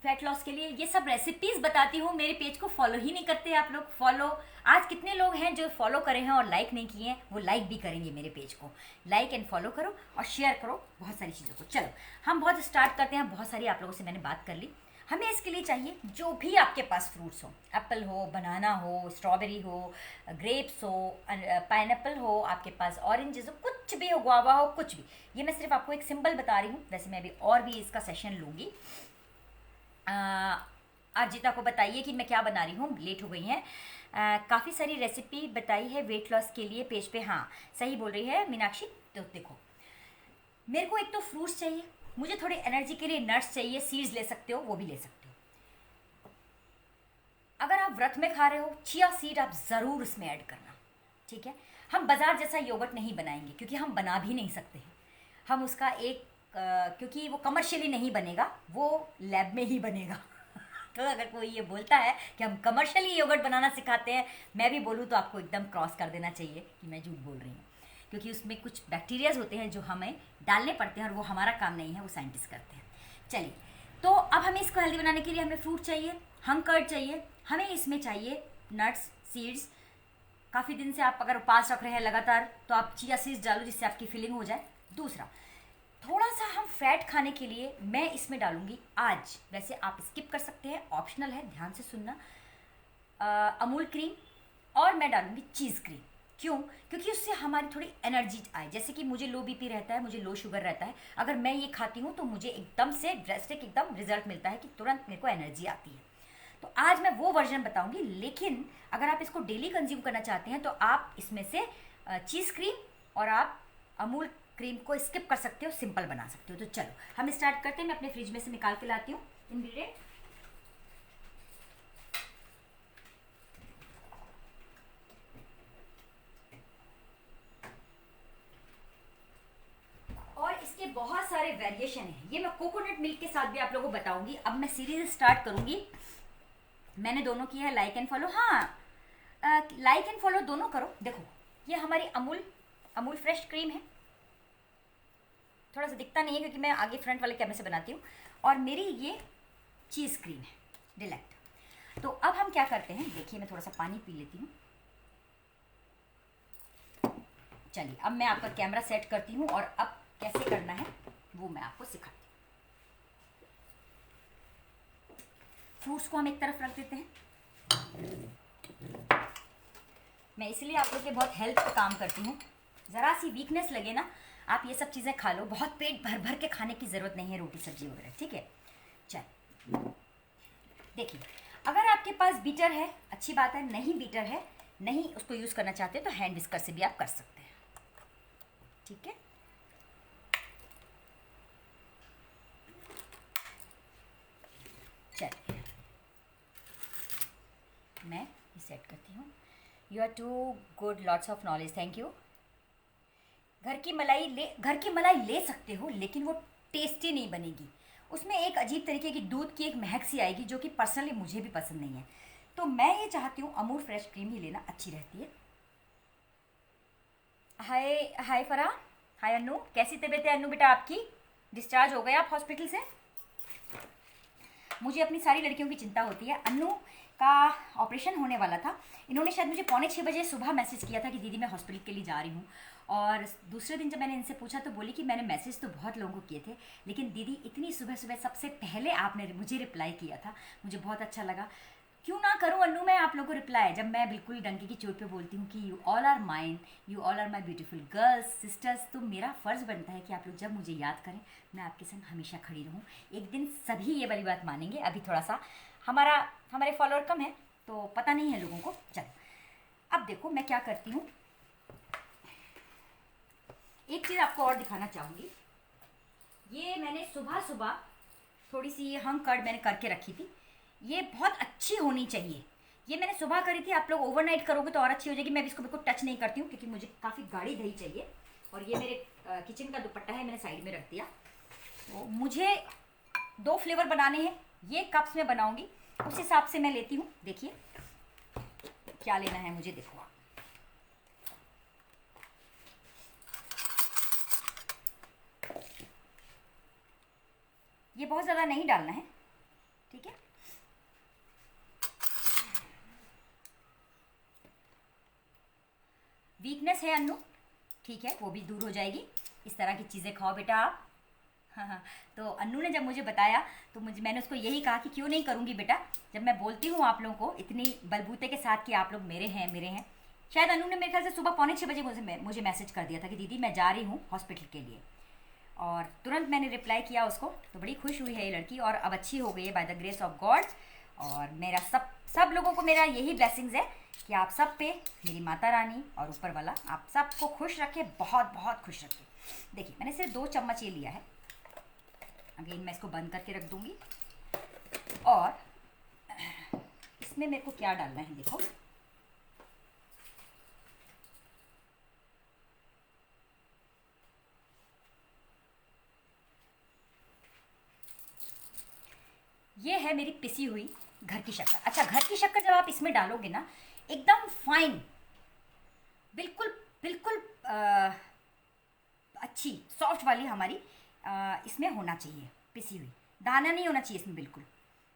फैट लॉस के लिए ये सब रेसिपीज बताती हूँ। मेरे पेज को फॉलो ही नहीं करते आप लोग। फॉलो, आज कितने लोग हैं जो फॉलो करे हैं और लाइक नहीं किए हैं? वो लाइक भी करेंगे मेरे पेज को। लाइक एंड फॉलो करो और शेयर करो बहुत सारी चीज़ों को। चलो, हम बहुत स्टार्ट करते हैं। बहुत सारी आप लोगों से मैंने बात कर ली। हमें इसके लिए चाहिए जो भी आपके पास फ्रूट्स हो, एप्पल हो, बनाना हो, स्ट्रॉबेरी हो, ग्रेप्स हो, पाइनएप्पल हो, आपके पास ऑरेंजेस हो, कुछ भी हो, गुआवा हो, कुछ भी। ये मैं सिर्फ आपको एक सिंबल बता रही हूँ, वैसे मैं अभी और भी इसका सेशन लूँगी। अर्जिता को बताइए कि मैं क्या बना रही हूँ, लेट हो गई हैं। काफ़ी सारी रेसिपी बताई है वेट लॉस के लिए पेज पे। हाँ, सही बोल रही है मीनाक्षी। तो देखो, मेरे को एक तो फ्रूट्स चाहिए, मुझे थोड़ी एनर्जी के लिए नट्स चाहिए, सीड्स ले सकते हो, वो भी ले सकते हो। अगर आप व्रत में खा रहे हो, चिया सीड आप ज़रूर उसमें ऐड करना, ठीक है। हम बाजार जैसा योगर्ट नहीं बनाएंगे क्योंकि हम बना भी नहीं सकते हैं। हम उसका एक क्योंकि वो कमर्शियली नहीं बनेगा, वो लैब में ही बनेगा। तो अगर कोई ये बोलता है कि हम कमर्शियली योगर्ट बनाना सिखाते हैं, मैं भी बोलूँ तो आपको एकदम क्रॉस कर देना चाहिए कि मैं झूठ बोल रही हूँ, क्योंकि उसमें कुछ बैक्टीरियाज होते हैं जो हमें डालने पड़ते हैं और वो हमारा काम नहीं है, वो साइंटिस्ट करते हैं। चलिए, तो अब हमें इसको हेल्दी बनाने के लिए हमें फ्रूट चाहिए, हम कर्ड चाहिए, हमें इसमें चाहिए नट्स, सीड्स। काफ़ी दिन से आप अगर उपास रख रहे हैं लगातार, तो आप चिया सीड्स डालो जिससे आपकी फिलिंग हो जाए। दूसरा, थोड़ा सा हम फैट खाने के लिए मैं इसमें डालूंगी आज, वैसे आप स्किप कर सकते हैं, ऑप्शनल है, ध्यान से सुनना, अमूल क्रीम, और मैं डालूंगी चीज़ क्रीम। क्यों? क्योंकि उससे हमारी थोड़ी एनर्जी आए। जैसे कि मुझे लो बीपी रहता है, मुझे लो शुगर रहता है, अगर मैं ये खाती हूँ तो मुझे एकदम से ड्रेस्टिक एकदम रिजल्ट मिलता है कि तुरंत मेरे को एनर्जी आती है। तो आज मैं वो वर्जन बताऊंगी, लेकिन अगर आप इसको डेली कंज्यूम करना चाहते हैं तो आप इसमें से चीज़ क्रीम और आप अमूल क्रीम को स्किप कर सकते हो, सिंपल बना सकते हो। तो चलो हम स्टार्ट करते हैं। मैं अपने फ्रिज में से निकाल के लाती हूँ इंग्रेडिएंट। और इसके बहुत सारे वेरिएशन हैं, ये मैं कोकोनट मिल्क के साथ भी आप लोगों को बताऊंगी। अब मैं सीरीज स्टार्ट करूंगी। मैंने दोनों किया है, लाइक एंड फॉलो। हाँ, लाइक एंड फॉलो दोनों करो। देखो, ये हमारी अमूल फ्रेश क्रीम है, थोड़ा सा दिखता नहीं है क्योंकि मैं आगे फ्रंट वाले कैमरे से बनाती हूँ, और मेरी ये चीज़ क्रीम है डिलेक्ट। तो अब हम क्या करते हैं, देखिए मैं थोड़ा सा पानी पी लेती हूँ। चलिए, अब मैं आपका कैमरा सेट करती हूँ और अब कैसे करना है वो मैं आपको सिखाती हूँ। फ्रूट्स को हम एक तरफ रख देते हैं। मैं इसलिए आप लोग के बहुत हेल्थ पे काम करती हूँ। ज़रा सी वीकनेस लगे ना, आप ये सब चीज़ें खा लो, बहुत पेट भर भर के खाने की ज़रूरत नहीं है, रोटी सब्जी वगैरह, ठीक है। चल देखिए, अगर आपके पास बीटर है अच्छी बात है, नहीं बीटर है, नहीं उसको यूज़ करना चाहते तो हैंड विस्कर से भी आप कर सकते हैं, ठीक है। चलिए, मैं ये सेट करती हूँ। You are too good, lots of knowledge, thank you. घर की मलाई ले सकते हो, लेकिन वो टेस्टी नहीं बनेगी। उसमें एक अजीब तरीके की दूध की एक महक सी आएगी, जो कि पर्सनली मुझे भी पसंद नहीं है। तो मैं ये चाहती हूँ अमूल फ्रेश क्रीम ही लेना, अच्छी रहती है। हाय हाय फरा, हाय अन्नू, कैसी तबीयत है अन्नू बेटा आपकी? डिस्चार्ज हो गए आप हॉस्पिटल से? मुझे अपनी सारी लड़कियों की चिंता होती है। अन्नू का ऑपरेशन होने वाला था, इन्होंने शायद मुझे 6:45 सुबह मैसेज किया था कि दीदी मैं हॉस्पिटल के लिए जा रही हूँ। और दूसरे दिन जब मैंने इनसे पूछा तो बोली कि मैंने मैसेज तो बहुत लोगों को किए थे, लेकिन दीदी इतनी सुबह सुबह सबसे पहले आपने मुझे रिप्लाई किया था, मुझे बहुत अच्छा लगा। क्यों ना करूँ अन्नू मैं आप लोगों को रिप्लाई, जब मैं बिल्कुल डंके की चोट पे बोलती हूँ कि you all are mine, you all are my beautiful girls sisters. तो मेरा फ़र्ज़ बनता है कि आप लोग जब मुझे याद करें, मैं आपके संग हमेशा खड़ी रहूँ। एक दिन सभी ये वाली बात मानेंगे। अभी थोड़ा सा हमारे फॉलोअर कम है तो पता नहीं है लोगों को। चलो अब देखो मैं क्या करती हूँ। एक चीज़ आपको और दिखाना चाहूँगी, ये मैंने सुबह सुबह थोड़ी सी हंग कर्ड मैंने करके रखी थी, ये बहुत अच्छी होनी चाहिए। ये मैंने सुबह करी थी, आप लोग ओवरनाइट करोगे तो और अच्छी हो जाएगी। मैं इसको बिल्कुल टच नहीं करती हूँ क्योंकि मुझे काफ़ी गाढ़ी दही चाहिए। और ये मेरे किचन का दुपट्टा है, मैंने साइड में रख दिया। तो मुझे 2 फ्लेवर बनाने हैं, ये कप्स में बनाऊँगी, उस हिसाब से मैं लेती हूँ। देखिए क्या लेना है मुझे, देखो आप। ये बहुत ज़्यादा नहीं डालना है, ठीक है। वीकनेस है अन्नू, ठीक है, वो भी दूर हो जाएगी। इस तरह की चीज़ें खाओ बेटा आप। हाँ, तो अन्नू ने जब मुझे बताया तो मैंने उसको यही कहा कि क्यों नहीं करूँगी बेटा, जब मैं बोलती हूँ आप लोगों को इतनी बलबूते के साथ कि आप लोग मेरे हैं। शायद अन्नू ने मेरे ख्याल से सुबह 5:45 मुझे मैसेज कर दिया था कि दीदी मैं जा रही हूँ हॉस्पिटल के लिए, और तुरंत मैंने रिप्लाई किया उसको। तो बड़ी खुश हुई है ये लड़की, और अब अच्छी हो गई है by the grace of God. और मेरा सब लोगों को मेरा यही ब्लेसिंग्स है कि आप सब पे मेरी माता रानी और ऊपर वाला आप सबको खुश रखे, बहुत बहुत खुश रखे। देखिए मैंने सिर्फ 2 चम्मच ये लिया है, अगेन मैं इसको बंद करके रख दूंगी। और इसमें मेरे को क्या डालना है, देखो ये है मेरी पिसी हुई घर की शक्कर। अच्छा, घर की शक्कर जब आप इसमें डालोगे ना, एकदम फाइन, बिल्कुल बिल्कुल अच्छी सॉफ्ट वाली हमारी इसमें होना चाहिए, पिसी हुई, दाना नहीं होना चाहिए इसमें बिल्कुल।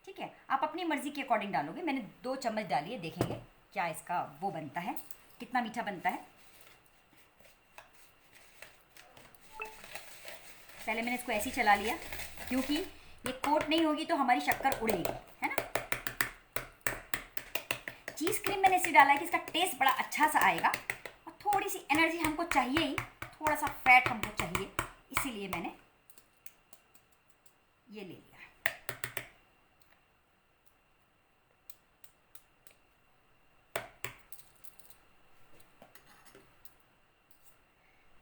ठीक है, आप अपनी मर्ज़ी के अकॉर्डिंग डालोगे। मैंने 2 चम्मच डाली है, देखेंगे क्या इसका वो बनता है, कितना मीठा बनता है। पहले मैंने इसको ऐसे ही चला लिया, क्योंकि ये कोट नहीं होगी तो हमारी शक्कर उड़ेगी, है ना। चीज़ क्रीम मैंने इसलिए डाला है कि इसका टेस्ट बड़ा अच्छा सा आएगा, और थोड़ी सी एनर्जी हमको चाहिए ही, थोड़ा सा फैट हमको चाहिए, इसीलिए मैंने ये ले लिया।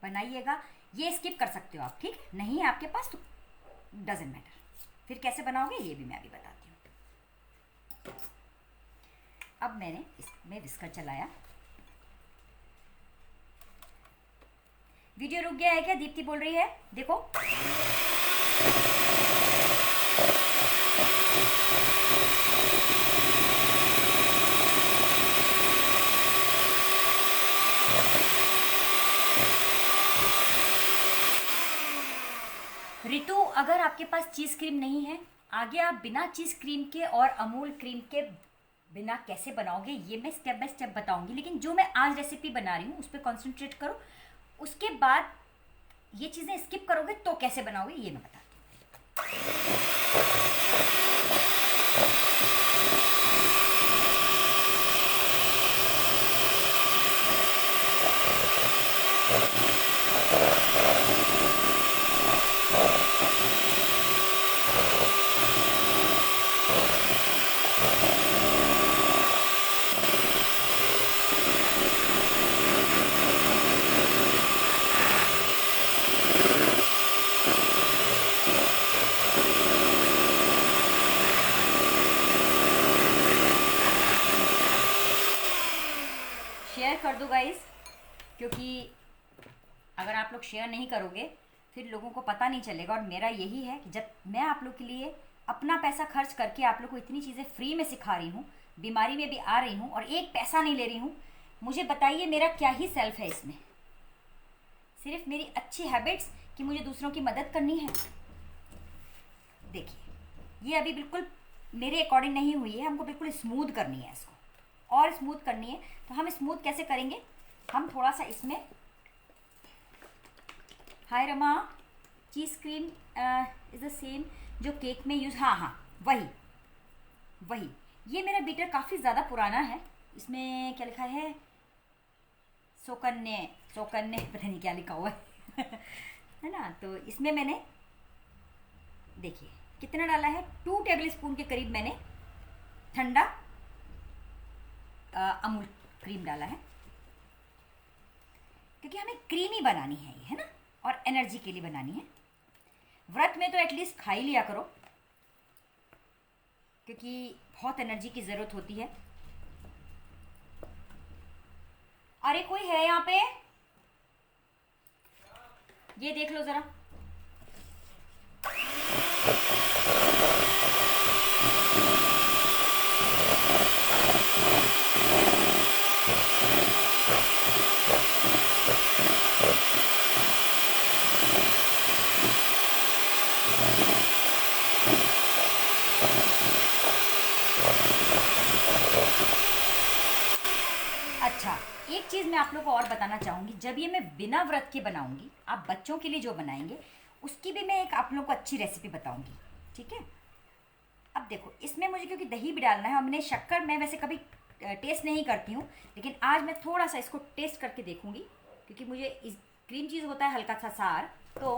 बनाइएगा, ये स्किप कर सकते हो आप, ठीक है, नहीं है आपके पास तो डजेंट मैटर। फिर कैसे बनाओगे ये भी मैं अभी बताती हूँ। अब मैंने इसमें विस्कर चलाया। वीडियो रुक गया है क्या, दीप्ति बोल रही है, देखो। रितु, अगर आपके पास चीज़ क्रीम नहीं है, आगे आप बिना चीज़ क्रीम के और अमूल क्रीम के बिना कैसे बनाओगे ये मैं स्टेप बाय स्टेप बताऊंगी, लेकिन जो मैं आज रेसिपी बना रही हूँ उस पर कॉन्सेंट्रेट करो। उसके बाद ये चीज़ें स्किप करोगे तो कैसे बनाओगे ये मैं बताती शेयर कर दो गाइस, क्योंकि अगर आप लोग शेयर नहीं करोगे फिर लोगों को पता नहीं चलेगा। और मेरा यही है कि जब मैं आप लोग के लिए अपना पैसा खर्च करके आप लोग को इतनी चीज़ें फ्री में सिखा रही हूँ, बीमारी में भी आ रही हूँ और एक पैसा नहीं ले रही हूँ, मुझे बताइए मेरा क्या ही सेल्फ है इसमें। सिर्फ मेरी अच्छी हैबिट्स कि मुझे दूसरों की मदद करनी है। देखिए, ये अभी बिल्कुल मेरे अकॉर्डिंग नहीं हुई है, हमको बिल्कुल स्मूथ करनी है इसको, और स्मूथ करनी है। तो हम स्मूथ कैसे करेंगे, हम थोड़ा सा इसमें, hi Rama, cheese cream is the same जो केक में यूज़, हाँ हाँ वही। ये मेरा बीटर काफ़ी ज़्यादा पुराना है, इसमें क्या लिखा है, सोकन्ने पता नहीं क्या लिखा हुआ है है ना। तो इसमें मैंने देखिए कितना डाला है, 2 टेबल स्पून के करीब मैंने ठंडा अमूल क्रीम डाला है, क्योंकि हमें क्रीमी बनानी है ये, है ना, और एनर्जी के लिए बनानी है। व्रत में तो एटलीस्ट खा ही लिया करो, क्योंकि बहुत एनर्जी की ज़रूरत होती है। अरे कोई है यहाँ पे, ये देख लो ज़रा। अच्छा, एक चीज़ मैं आप लोग को और बताना चाहूँगी, जब ये मैं बिना व्रत के बनाऊँगी, आप बच्चों के लिए जो बनाएंगे उसकी भी मैं एक आप लोग को अच्छी रेसिपी बताऊँगी, ठीक है। अब देखो, इसमें मुझे क्योंकि दही भी डालना है, और मैंने शक्कर मैं वैसे कभी टेस्ट नहीं करती हूँ, लेकिन आज मैं थोड़ा सा इसको टेस्ट करके देखूँगी, क्योंकि मुझे इस क्रीम चीज़ होता है हल्का सा सार, तो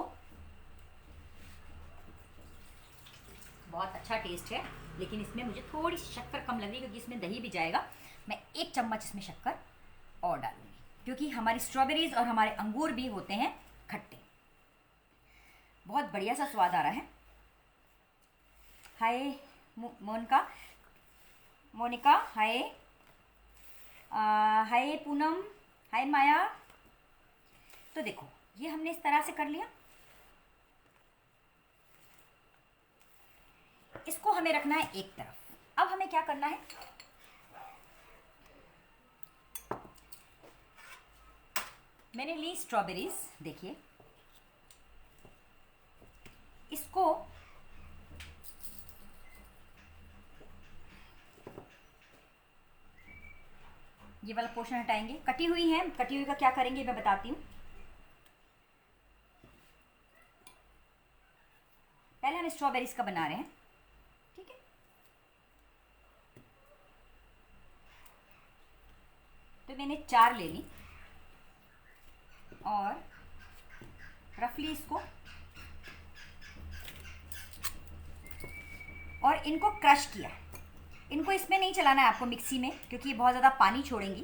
बहुत अच्छा टेस्ट है, लेकिन इसमें मुझे थोड़ी शक्कर कम लग रही है, क्योंकि इसमें दही भी जाएगा। मैं 1 चम्मच इसमें शक्कर और डालूंगी, क्योंकि हमारी स्ट्रॉबेरीज और हमारे अंगूर भी होते हैं खट्टे। बहुत बढ़िया सा स्वाद आ रहा है। हाय मोनिका, मोनिका हाय, हाय पूनम, हाय माया। तो देखो ये हमने इस तरह से कर लिया। इसको हमें रखना है एक तरफ। अब हमें क्या करना है, मैंने ली स्ट्रॉबेरीज, देखिए इसको ये वाला पोर्शन हटाएंगे। कटी हुई है, कटी हुई का क्या करेंगे मैं बताती हूँ। पहले हम स्ट्रॉबेरीज का बना रहे हैं, ठीक है। तो मैंने 4 ले ली और रफली इसको और इनको क्रश किया। इनको इसमें नहीं चलाना है आपको मिक्सी में, क्योंकि ये बहुत ज़्यादा पानी छोड़ेंगी।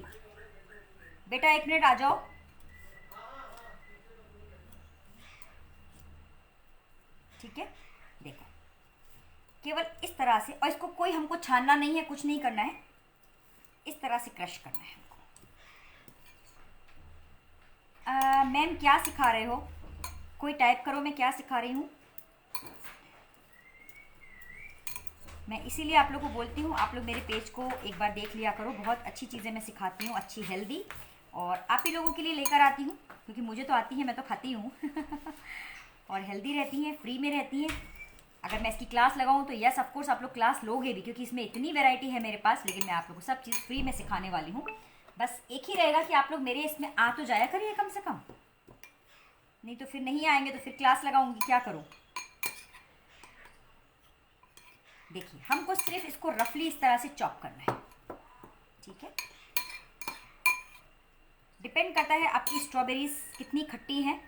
बेटा 1 मिनट आ जाओ। ठीक है, देखो केवल इस तरह से, और इसको कोई हमको छानना नहीं है, कुछ नहीं करना है, इस तरह से क्रश करना है हमको। मैम क्या सिखा रहे हो, कोई टाइप करो मैं क्या सिखा रही हूँ। मैं इसीलिए आप लोगों को बोलती हूँ, आप लोग मेरे पेज को एक बार देख लिया करो। बहुत अच्छी चीज़ें मैं सिखाती हूँ, अच्छी हेल्दी, और आप ही लोगों के लिए लेकर आती हूँ, क्योंकि मुझे तो आती है, मैं तो खाती हूँ और हेल्दी रहती हैं, फ्री में रहती हैं। अगर मैं इसकी क्लास लगाऊँ तो यस ऑफ कोर्स आप लोग क्लास लोगे भी, क्योंकि इसमें इतनी वैरायटी है मेरे पास। लेकिन मैं आप लोगों को सब चीज़ फ्री में सिखाने वाली हूँ। बस एक ही रहेगा कि आप लोग मेरे इसमें आ तो जाया करिए कम से कम, नहीं तो फिर नहीं आएंगे तो फिर क्लास लगाऊंगी, क्या करूँ। देखिए हमको सिर्फ इसको रफली इस तरह से चॉप करना है, ठीक है। डिपेंड करता है आपकी स्ट्रॉबेरीज कितनी खट्टी हैं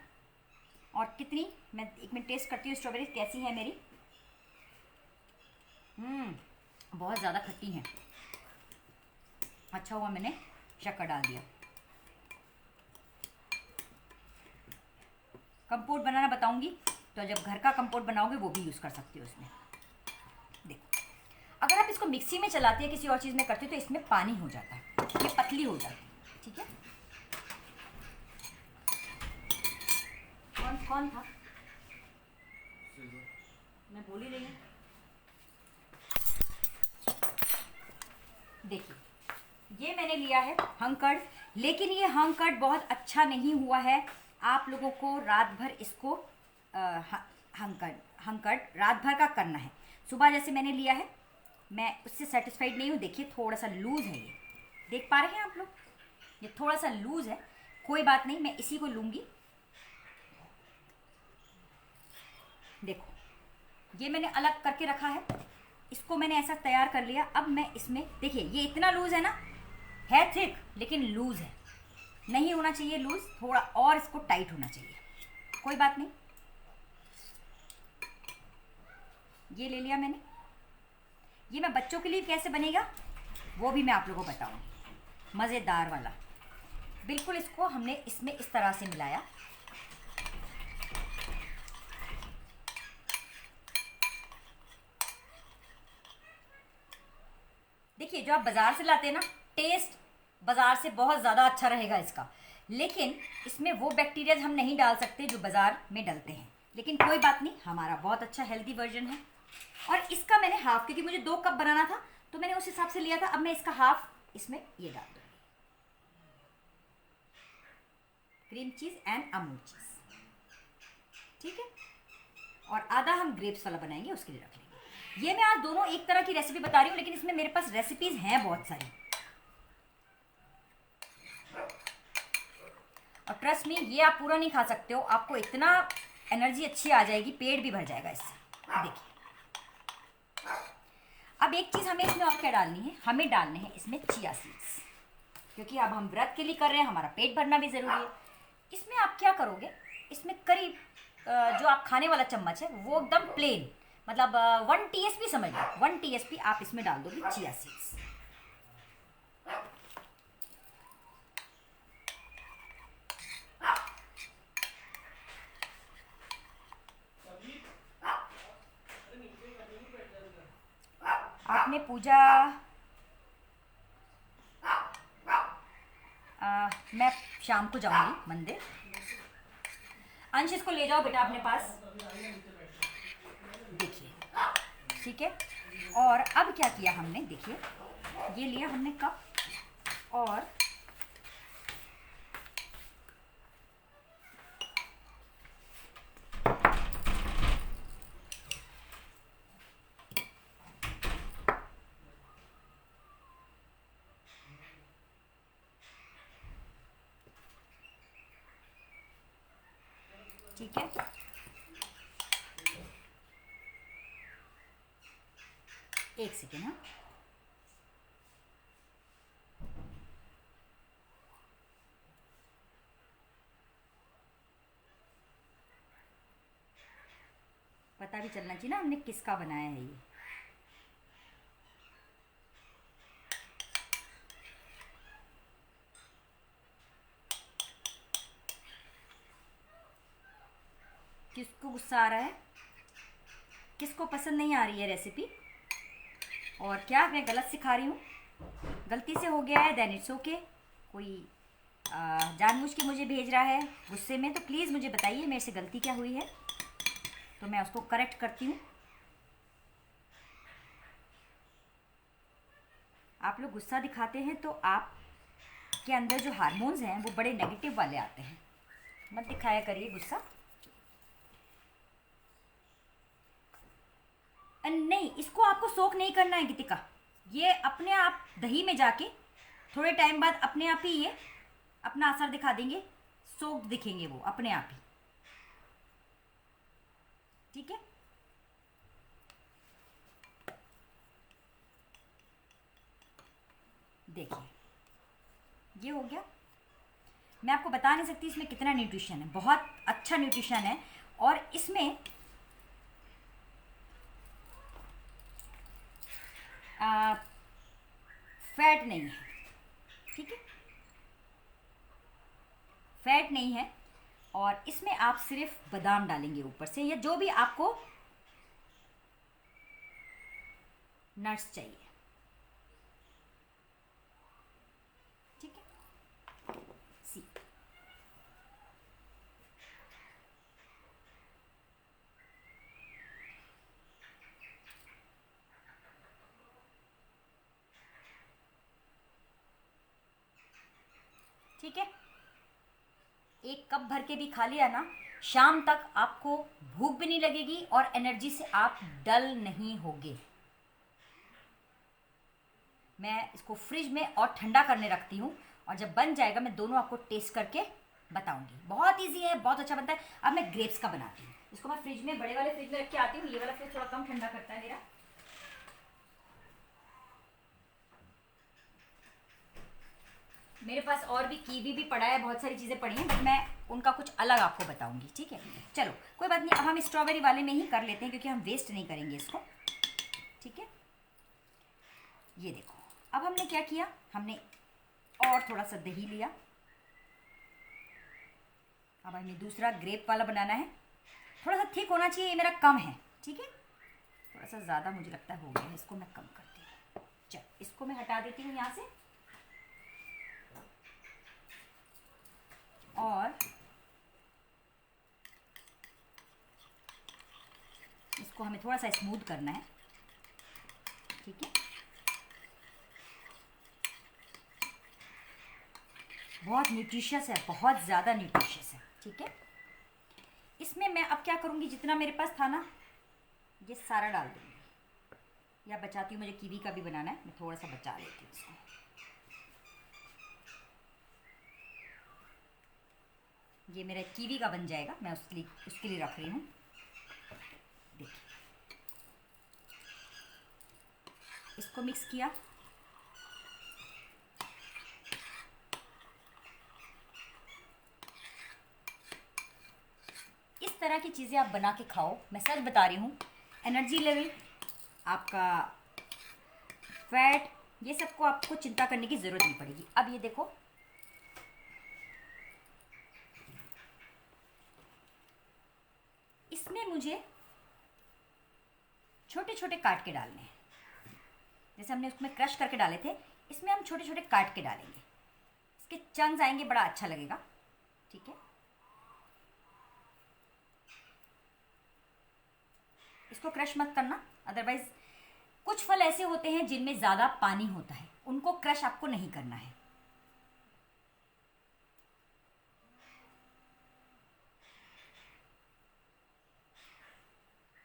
और कितनी, मैं एक मिनट टेस्ट करती हूँ स्ट्रॉबेरीज कैसी है मेरी। बहुत ज़्यादा खट्टी हैं। अच्छा हुआ मैंने शक्कर डाल दिया। कंपोट बनाना बताऊंगी, तो जब घर का कंपोट बनाओगे वो भी यूज़ कर सकते हो इसमें। देखो अगर आप इसको मिक्सी में चलाते हैं, किसी और चीज़ में करते हो, तो इसमें पानी हो जाता है, ये पतली हो जाती है, ठीक है। कौन कौन था, मैं बोल ही रही हूँ। देखिए ये मैंने लिया है हंकड़, लेकिन ये हंकड़ बहुत अच्छा नहीं हुआ है। आप लोगों को रात भर इसको हंकड़ रात भर का करना है। सुबह जैसे मैंने लिया है, मैं उससे सेटिस्फाइड नहीं हूँ। देखिए थोड़ा सा लूज़ है, ये देख पा रहे हैं आप लोग, ये थोड़ा सा लूज़ है। कोई बात नहीं, मैं इसी को लूँगी। देखो ये मैंने अलग करके रखा है, इसको मैंने ऐसा तैयार कर लिया। अब मैं इसमें, देखिए ये इतना लूज़ है ना, है थिक लेकिन लूज़ है, नहीं होना चाहिए लूज़, थोड़ा और इसको टाइट होना चाहिए। कोई बात नहीं, ये ले लिया मैंने। ये मैं बच्चों के लिए कैसे बनेगा वो भी मैं आप लोगों को बताऊंगी, मज़ेदार वाला। बिल्कुल इसको हमने इसमें इस तरह से मिलाया। देखिए जो आप बाज़ार से लाते हैं ना, टेस्ट बाज़ार से बहुत ज़्यादा अच्छा रहेगा इसका, लेकिन इसमें वो बैक्टीरिया हम नहीं डाल सकते जो बाज़ार में डलते हैं। लेकिन कोई बात नहीं, हमारा बहुत अच्छा हेल्दी वर्जन है। और इसका मैंने हाफ, क्योंकि मुझे 2 कप बनाना था तो मैंने उस हिसाब से लिया था। अब मैं इसका हाफ इसमें ये डाल दूँगी, क्रीम चीज़ एंड अमूल चीज़, ठीक है। और आधा हम ग्रेप्स वाला बनाएंगे, उसके लिए रख लेंगे। ये मैं आज दोनों एक तरह की रेसिपी बता रही हूँ, लेकिन इसमें मेरे पास रेसिपीज़ हैं बहुत सारी। और ट्रस्ट में ये आप पूरा नहीं खा सकते हो, आपको इतना एनर्जी अच्छी आ जाएगी, पेट भी भर जाएगा इससे। देखिए अब एक चीज़ हमें इसमें और क्या डालनी है, हमें डालने हैं इसमें चिया सीड्स, क्योंकि अब हम व्रत के लिए कर रहे हैं, हमारा पेट भरना भी ज़रूरी है। इसमें आप क्या करोगे, इसमें करीब जो आप खाने वाला चम्मच है वो एकदम प्लेन, मतलब 1 TSP समझ लो, 1 TSP आप इसमें डाल दोगे चिया सीड्स। में पूजा मैं शाम को जाऊंगी मंदिर। अंश इसको ले जाओ बेटा अपने पास, देखिए ठीक है। और अब क्या किया हमने, देखिए ये लिया हमने कप और ठीक है, एक सेकेंड। हाँ पता भी चलना चाहिए ना हमने किसका बनाया है ये। किसको गुस्सा आ रहा है, किसको पसंद नहीं आ रही है रेसिपी, और क्या मैं गलत सिखा रही हूँ, गलती से हो गया है देन इट्स ओके। कोई जानबूझ के मुझे भेज रहा है गुस्से में तो प्लीज़ मुझे बताइए मेरे से गलती क्या हुई है, तो मैं उसको करेक्ट करती हूँ। आप लोग गुस्सा दिखाते हैं तो आप के अंदर जो हार्मोन्स हैं वो बड़े नेगेटिव वाले आते हैं, मत दिखाया करिए गुस्सा। नहीं, इसको आपको सोख नहीं करना है गीतिका, ये अपने आप दही में जाके थोड़े टाइम बाद अपने आप ही ये अपना असर दिखा देंगे, सोख दिखेंगे वो अपने आप ही, ठीक है। देखिए ये हो गया। मैं आपको बता नहीं सकती इसमें कितना न्यूट्रिशन है, बहुत अच्छा न्यूट्रिशन है, और इसमें फैट नहीं है, ठीक है, फैट नहीं है। और इसमें आप सिर्फ बादाम डालेंगे ऊपर से, या जो भी आपको नट्स चाहिए, ठीक है। सी ठीक है, एक कप भर के भी खा लिया ना, शाम तक आपको भूख भी नहीं लगेगी और एनर्जी से आप डल नहीं होगे। मैं इसको फ्रिज में और ठंडा करने रखती हूँ, और जब बन जाएगा मैं दोनों आपको टेस्ट करके बताऊंगी। बहुत इजी है, बहुत अच्छा बनता है। अब मैं ग्रेप्स का बनाती हूँ, इसको मैं फ्रिज में, बड़े वाले फ्रिज में रख के आती हूँ, ये वाला फ्रिज थोड़ा कम ठंडा करता है मेरा। मेरे पास और भी कीवी भी पड़ा है, बहुत सारी चीज़ें पड़ी हैं, बट मैं उनका कुछ अलग आपको बताऊंगी, ठीक है। चलो कोई बात नहीं, अब हम स्ट्रॉबेरी वाले में ही कर लेते हैं क्योंकि हम वेस्ट नहीं करेंगे इसको, ठीक है। ये देखो, अब हमने क्या किया, हमने और थोड़ा सा दही लिया। अब हमें दूसरा ग्रेप वाला बनाना है, थोड़ा सा थिक होना चाहिए, ये मेरा कम है, ठीक है। थोड़ा सा ज़्यादा मुझे लगता है हो गया है, इसको मैं कम करती हूँ। चल इसको मैं हटा देती हूँ यहाँ से, और इसको हमें थोड़ा सा स्मूथ करना है, ठीक है। बहुत न्यूट्रिशियस है, बहुत ज़्यादा न्यूट्रिशियस है, ठीक है। इसमें मैं अब क्या करूँगी, जितना मेरे पास था ना ये सारा डाल दूँगी, या बचाती हूँ, मुझे कीवी का भी बनाना है, मैं थोड़ा सा बचा लेती हूँ इसको। ये मेरा कीवी का बन जाएगा, मैं उसके लिए रख रही हूँ। देखिए इसको मिक्स किया, इस तरह की चीज़ें आप बना के खाओ, मैं सच बता रही हूँ, एनर्जी लेवल, आपका फैट, ये सबको आपको चिंता करने की ज़रूरत नहीं पड़ेगी। अब ये देखो, इसमें मुझे छोटे छोटे काट के डालने हैं, जैसे हमने उसमें क्रश करके डाले थे, इसमें हम छोटे छोटे काट के डालेंगे। इसके चंक्स आएंगे, बड़ा अच्छा लगेगा। ठीक है, इसको क्रश मत करना, अदरवाइज कुछ फल ऐसे होते हैं जिनमें ज़्यादा पानी होता है, उनको क्रश आपको नहीं करना है।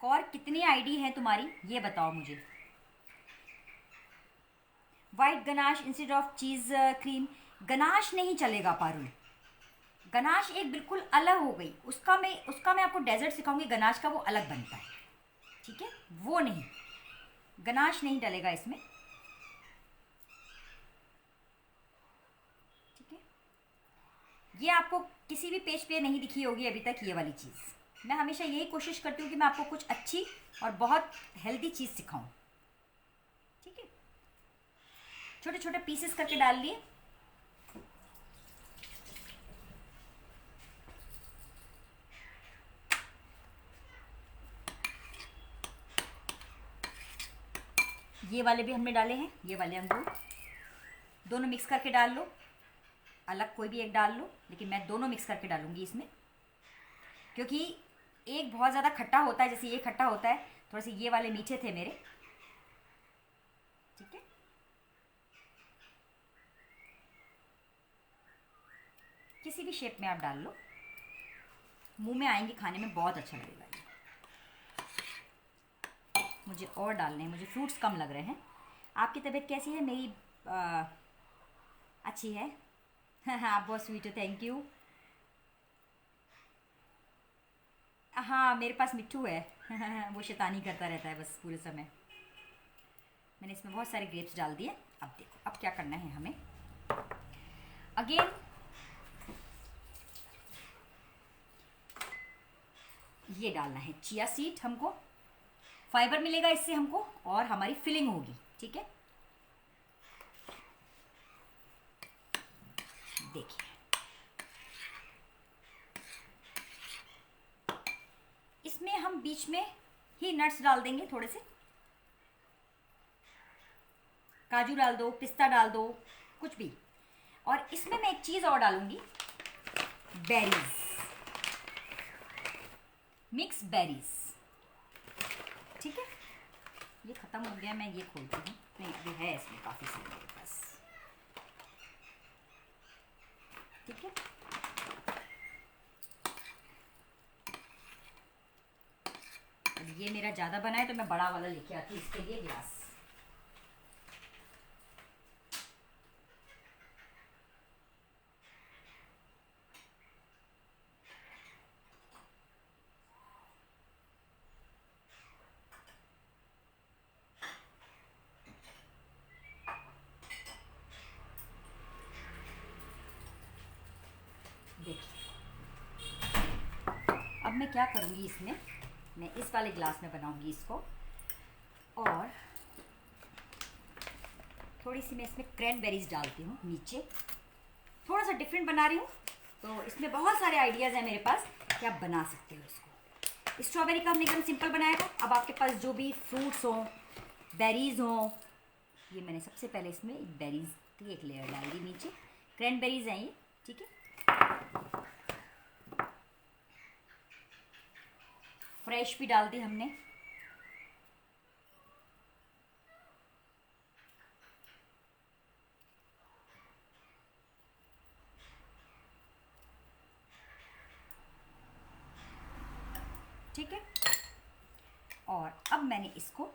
और कितनी आईडी है तुम्हारी ये बताओ मुझे। White ganache instead of cheese cream, ganache नहीं चलेगा पारुल। गनाश एक बिल्कुल अलग हो गई, उसका मैं आपको डेजर्ट सिखाऊंगी, गनाश का वो अलग बनता है। ठीक है, वो नहीं, गनाश नहीं डलेगा इसमें। ठीक है, ये आपको किसी भी पेज पे नहीं दिखी होगी अभी तक ये वाली चीज़। मैं हमेशा यही कोशिश करती हूँ कि मैं आपको कुछ अच्छी और बहुत हेल्दी चीज़ सिखाऊं। ठीक है, छोटे छोटे पीसेस करके डाल लिए। ये वाले भी हमने डाले हैं, ये वाले अंगूर दोनों मिक्स करके डाल लो, अलग कोई भी एक डाल लो, लेकिन मैं दोनों मिक्स करके डालूंगी इसमें, क्योंकि एक बहुत ज़्यादा खट्टा होता है, जैसे ये खट्टा होता है, थोड़े से ये वाले मीठे थे मेरे। ठीक है, किसी भी शेप में आप डाल लो, मुंह में आएंगे, खाने में बहुत अच्छा लगेगा ये। मुझे और डालने हैं, मुझे फ्रूट्स कम लग रहे हैं। आपकी तबीयत कैसी है? मेरी अच्छी है। आप बहुत स्वीट हो, थैंक यू। हाँ, मेरे पास मिट्टू है। वो शैतानी करता रहता है बस पूरे समय। मैंने इसमें बहुत सारे ग्रेप्स डाल दिए। अब देखो, अब क्या करना है हमें, अगेन ये डालना है चिया सीड, हमको फाइबर मिलेगा इससे हमको, और हमारी फिलिंग होगी। ठीक है, देखिए इसमें हम बीच में ही नट्स डाल देंगे, थोड़े से काजू डाल दो, पिस्ता डाल दो, कुछ भी। और इसमें मैं एक चीज़ और डालूंगी, बेरीज, मिक्स बेरीज। ठीक है, ये ख़त्म हो गया, मैं ये खोलती हूँ। नहीं, अभी है इसमें काफ़ी सारे मेरे पास। ठीक है, अब ये मेरा ज़्यादा बना है तो मैं बड़ा वाला लेके आती हूँ इसके लिए गिलास। देखिए, अब मैं क्या करूँगी इसमें, मैं इस वाले ग्लास में बनाऊँगी इसको, और थोड़ी सी मैं इसमें क्रैनबेरीज डालती हूँ नीचे। थोड़ा सा डिफरेंट बना रही हूँ, तो इसमें बहुत सारे आइडियाज़ हैं मेरे पास कि आप बना सकते हो इसको। स्ट्रॉबेरी का हमने एकदम सिंपल बनाया था। अब आपके पास जो भी फ्रूट्स हों, बेरीज़ हों, ये मैंने सबसे पहले इसमें एक बेरीज़ की एक लेयर डाल दी नीचे, क्रैनबेरीज हैं ये। ठीक है, फ्रेश भी डाल दी हमने। ठीक है, और अब मैंने इसको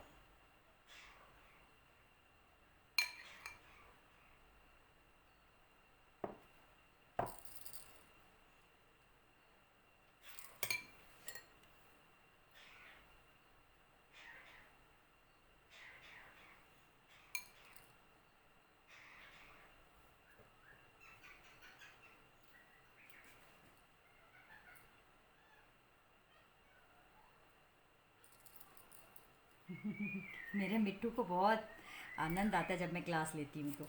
मेरे मिट्टू को बहुत आनंद आता है जब मैं क्लास लेती हूँ तो।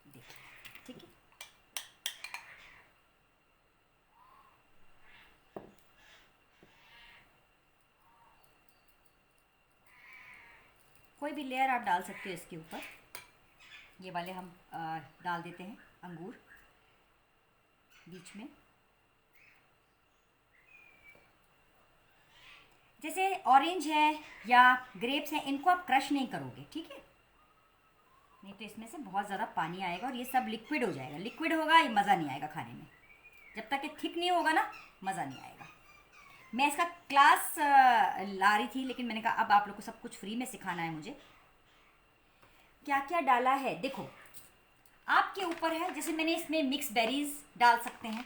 देखिए, ठीक है, कोई भी लेयर आप डाल सकते हो इसके ऊपर। ये वाले हम डाल देते हैं अंगूर बीच में। जैसे ऑरेंज है या ग्रेप्स हैं, इनको आप क्रश नहीं करोगे, ठीक है, नहीं तो इसमें से बहुत ज़्यादा पानी आएगा और ये सब लिक्विड हो जाएगा। लिक्विड होगा ये मज़ा नहीं आएगा खाने में, जब तक ये थिक नहीं होगा ना मज़ा नहीं आएगा। मैं इसका क्लास ला रही थी, लेकिन मैंने कहा अब आप लोग को सब कुछ फ्री में सिखाना है मुझे। क्या क्या डाला है देखो, आपके ऊपर है। जैसे मैंने इसमें मिक्स बेरीज डाल सकते हैं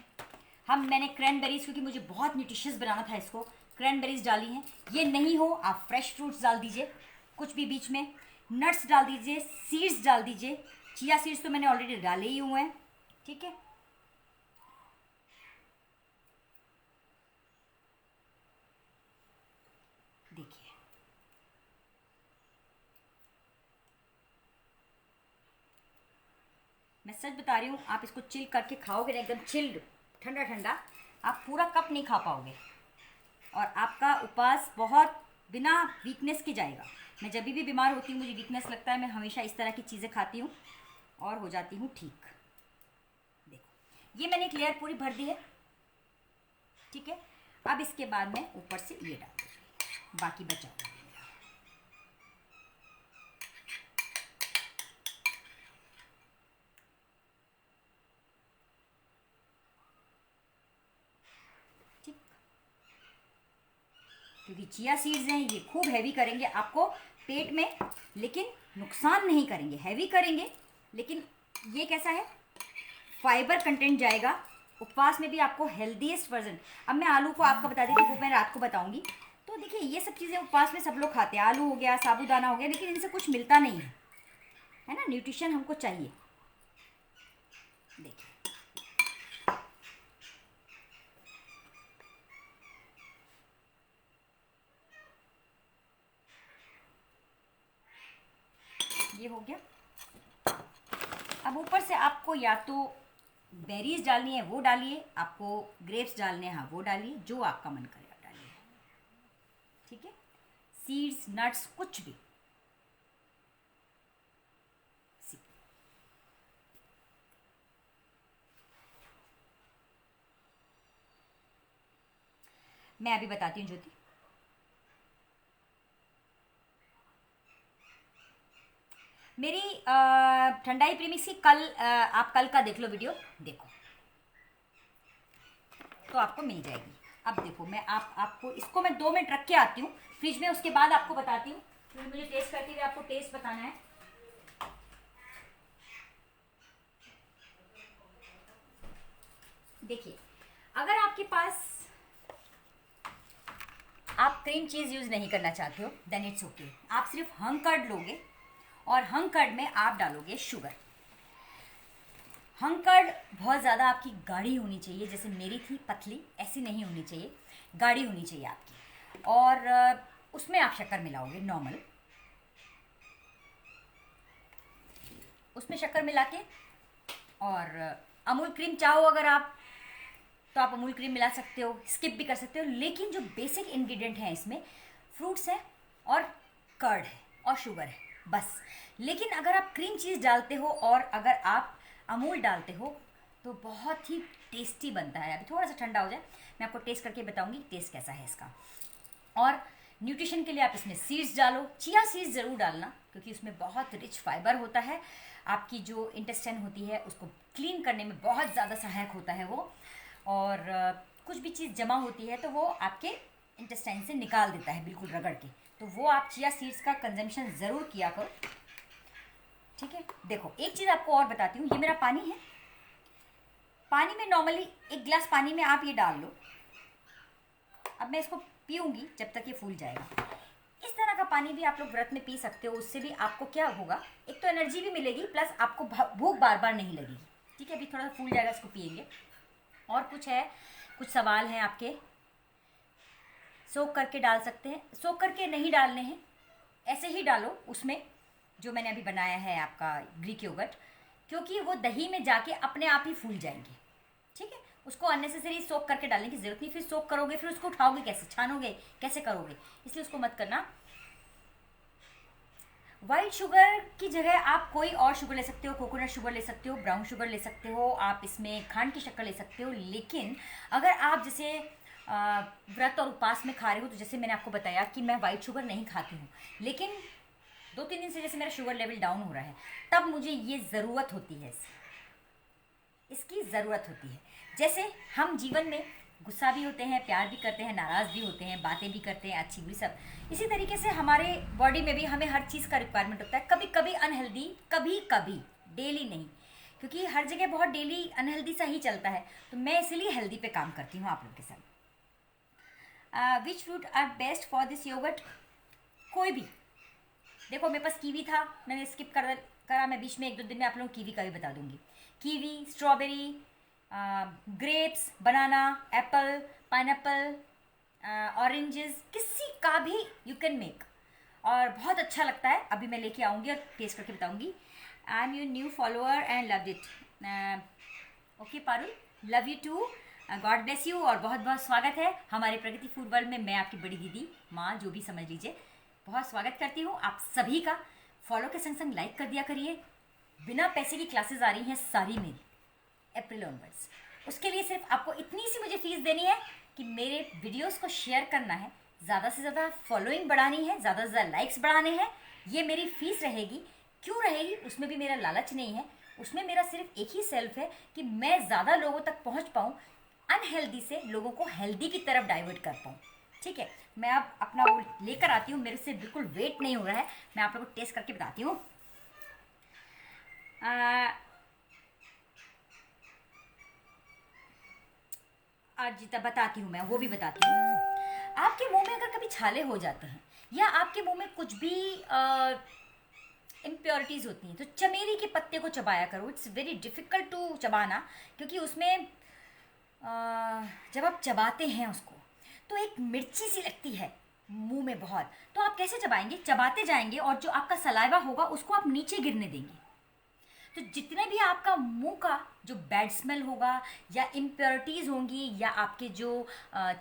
मैंने क्रैनबेरीज, क्योंकि मुझे बहुत न्यूट्रिशियस बनाना था इसको, क्रैनबेरीज डाली हैं। ये नहीं हो आप फ्रेश फ्रूट्स डाल दीजिए, कुछ भी बीच में नट्स डाल दीजिए, सीड्स डाल दीजिए। चिया सीड्स तो मैंने ऑलरेडी डाले ही हुए हैं, ठीक है। देखिए मैं सच बता रही हूँ, आप इसको चिल करके खाओगे ना, एकदम चिल्ड ठंडा ठंडा, आप पूरा कप नहीं खा पाओगे और आपका उपवास बहुत बिना वीकनेस के जाएगा। मैं जब भी बीमार होती हूँ, मुझे वीकनेस लगता है, मैं हमेशा इस तरह की चीज़ें खाती हूँ और हो जाती हूँ ठीक। देखो ये मैंने एक लेयर पूरी भर दी है, ठीक है। अब इसके बाद मैं ऊपर से ये डाल दूँगी, बाकी बचा हुआ ठीक, क्योंकि चिया सीड्स हैं ये खूब हैवी करेंगे आपको पेट में, लेकिन नुकसान नहीं करेंगे। हैवी करेंगे लेकिन ये कैसा है, फाइबर कंटेंट जाएगा। उपवास में भी आपको हेल्दीएस्ट वर्जन। अब मैं आलू को आपका बता देती हूँ, वो मैं रात को बताऊंगी। तो देखिए ये सब चीज़ें उपवास में सब लोग खाते हैं, आलू हो गया, साबूदाना हो गया, लेकिन इनसे कुछ मिलता नहीं है ना, न्यूट्रिशन हमको चाहिए। देखिए ये हो गया। अब ऊपर से आपको या तो बेरीज डालनी है वो डालिए, आपको ग्रेप्स डालने हैं हाँ वो डालिए, जो आपका मन करे आप डालिए, ठीक है। सीड्स नट्स कुछ भी। मैं अभी बताती हूँ ज्योति। मेरी ठंडाई प्रीमिक्स की कल आप कल का देख लो वीडियो, देखो तो आपको मिल जाएगी। अब देखो मैं आपको इसको मैं 2 मिनट रख के आती हूँ फ्रिज में, उसके बाद आपको बताती हूँ, क्योंकि मुझे टेस्ट करते हुए आपको टेस्ट बताना है। देखिए अगर आपके पास आप क्रीम चीज़ यूज़ नहीं करना चाहते हो देन इट्स ओके, आप सिर्फ हंग कर्ड लोगे और हंग कर्ड में आप डालोगे शुगर। हंग कर्ड बहुत ज़्यादा आपकी गाढ़ी होनी चाहिए, जैसे मेरी थी पतली, ऐसी नहीं होनी चाहिए, गाढ़ी होनी चाहिए आपकी। और उसमें आप शक्कर मिलाओगे नॉर्मल, उसमें शक्कर मिला के, और अमूल क्रीम चाहो अगर आप तो आप अमूल क्रीम मिला सकते हो, स्किप भी कर सकते हो। लेकिन जो बेसिक इंग्रेडिएंट हैं इसमें फ्रूट्स हैं और कर्ड है और शुगर है बस। लेकिन अगर आप क्रीम चीज़ डालते हो और अगर आप अमूल डालते हो तो बहुत ही टेस्टी बनता है। अभी थोड़ा सा ठंडा हो जाए मैं आपको टेस्ट करके बताऊंगी टेस्ट कैसा है इसका। और न्यूट्रिशन के लिए आप इसमें सीड्स डालो, चिया सीड्स ज़रूर डालना, क्योंकि उसमें बहुत रिच फाइबर होता है, आपकी जो इंटेस्टाइन होती है उसको क्लीन करने में बहुत ज़्यादा सहायक होता है वो। और कुछ भी चीज़ जमा होती है तो वो आपके इंटेस्टाइन से निकाल देता है बिल्कुल रगड़ के, तो वो आप चिया सीड्स का कंजम्पशन ज़रूर किया करो, ठीक है। देखो एक चीज़ आपको और बताती हूँ, ये मेरा पानी है, पानी में नॉर्मली 1 गिलास पानी में आप ये डाल लो। अब मैं इसको पीऊँगी जब तक ये फूल जाएगा। इस तरह का पानी भी आप लोग व्रत में पी सकते हो, उससे भी आपको क्या होगा, एक तो एनर्जी भी मिलेगी प्लस आपको भूख बार बार नहीं लगेगी, ठीक है। अभी थोड़ा सा फूल जाएगा, इसको पिएंगे। और कुछ है, कुछ सवाल हैं आपके, सोक करके डाल सकते हैं, सोक करके नहीं डालने हैं, ऐसे ही डालो उसमें जो मैंने अभी बनाया है आपका ग्रीक योगर्ट, क्योंकि वो दही में जाके अपने आप ही फूल जाएंगे, ठीक है। उसको अननेसेसरी सोक करके डालने की जरूरत नहीं, फिर सोक करोगे फिर उसको उठाओगे कैसे, छानोगे कैसे करोगे, इसलिए उसको मत करना। वाइट शुगर की जगह आप कोई और शुगर ले सकते हो, कोकोनट शुगर ले सकते हो, ब्राउन शुगर ले सकते हो, आप इसमें खांड की शक्कर ले सकते हो। लेकिन अगर आप जैसे व्रत और उपवास में खा रहे हो, तो जैसे मैंने आपको बताया कि मैं वाइट शुगर नहीं खाती हूँ, लेकिन 2-3 दिन से जैसे मेरा शुगर लेवल डाउन हो रहा है, तब मुझे ये ज़रूरत होती है, इसकी ज़रूरत होती है। जैसे हम जीवन में गुस्सा भी होते हैं, प्यार भी करते हैं, नाराज़ भी होते हैं, बातें भी करते हैं अच्छी बुरी सब, इसी तरीके से हमारे बॉडी में भी हमें हर चीज़ का रिक्वायरमेंट होता है। कभी कभी अनहेल्दी, कभी कभी, डेली नहीं, क्योंकि हर जगह बहुत डेली अनहेल्दी सा ही चलता है, तो मैं इसीलिए हेल्दी पे काम करती हूँ आप लोग के साथ। Which fruit are best for this yogurt? कोई भी। देखो मेरे पास कीवी था, मैंने स्किप करा, मैं बीच में 1-2 दिन में आप लोगों को कीवी का भी बता दूंगी। कीवी, स्ट्रॉबेरी, ग्रेप्स, बनाना, एप्पल, पाइनएप्पल, ऑरेंजेस, किसी का भी यू कैन मेक, और बहुत अच्छा लगता है। अभी मैं लेके आऊँगी और टेस्ट करके बताऊँगी। I am your new follower and loved it. Okay Parul, love you too, god bless you, और बहुत बहुत स्वागत है हमारे प्रगति फूड वर्ल्ड में। मैं आपकी बड़ी दीदी, माँ, जो भी समझ लीजिए, बहुत स्वागत करती हूँ आप सभी का। फॉलो के संग संग लाइक कर दिया करिए। बिना पैसे की क्लासेस आ रही हैं सारी मेरी अप्रैल ऑनवर्ड्स। उसके लिए सिर्फ आपको इतनी सी मुझे फीस देनी है कि मेरे वीडियोस को शेयर करना है, ज़्यादा से ज़्यादा फॉलोइंग बढ़ानी है, ज़्यादा से ज़्यादा लाइक्स बढ़ाने हैं। ये मेरी फीस रहेगी। क्यों रहेगी? उसमें भी मेरा लालच नहीं है, उसमें मेरा सिर्फ एक ही सेल्फ है कि मैं ज़्यादा लोगों तक पहुँच पाऊँ, अनहेल्दी से लोगों को हेल्दी की तरफ डाइवर्ट कर पाऊँ। ठीक है, मैं अब अपना वो लेकर आती हूँ, मेरे से बिल्कुल वेट नहीं हो रहा है। मैं आप लोगों को टेस्ट करके बताती हूँ। आज जितना बताती हूँ मैं वो भी बताती हूँ। आपके मुंह में अगर कभी छाले हो जाते हैं, या आपके मुंह में कुछ भी इम्प्योरिटीज़ होती हैं, तो चमेली के पत्ते को चबाया करो। इट्स वेरी डिफ़िकल्ट टू चबाना, क्योंकि उसमें जब आप चबाते हैं उसको, तो एक मिर्ची सी लगती है मुंह में बहुत। तो आप कैसे चबाएंगे? चबाते जाएंगे, और जो आपका सलाइवा होगा उसको आप नीचे गिरने देंगे। तो जितने भी आपका मुंह का जो बैड स्मेल होगा, या इम्प्योरिटीज़ होंगी, या आपके जो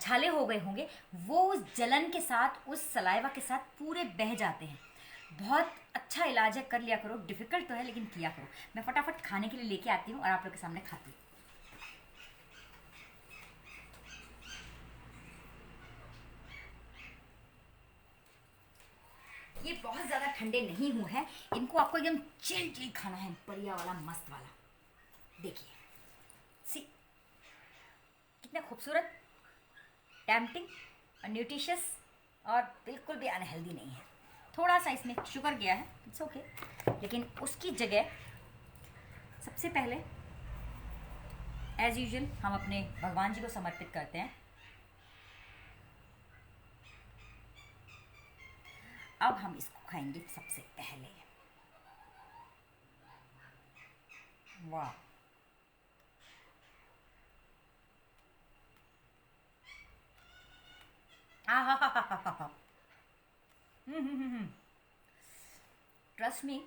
छाले हो गए होंगे, वो उस जलन के साथ, उस सलाइवा के साथ पूरे बह जाते हैं। बहुत अच्छा इलाज है, कर लिया करो। डिफ़िकल्ट तो है लेकिन किया करो। मैं फटाफट खाने के लिए लेके आती हूँ और आप लोग के सामने खाती हूँ। ये बहुत ज़्यादा ठंडे नहीं हुए हैं, इनको आपको एकदम चिल चिल खाना है, बढ़िया वाला, मस्त वाला। देखिए सी, कितने खूबसूरत, टेम्पटिंग और न्यूट्रिशियस, और बिल्कुल भी अनहेल्दी नहीं है। थोड़ा सा इसमें शुगर गया है, इट्स ओके, लेकिन उसकी जगह सबसे पहले एज यूजुअल हम अपने भगवान जी को समर्पित करते हैं। अब हम इसको खाएंगे सबसे पहले। वाह, हा हा हा हा हा हा। ट्रस्ट मी,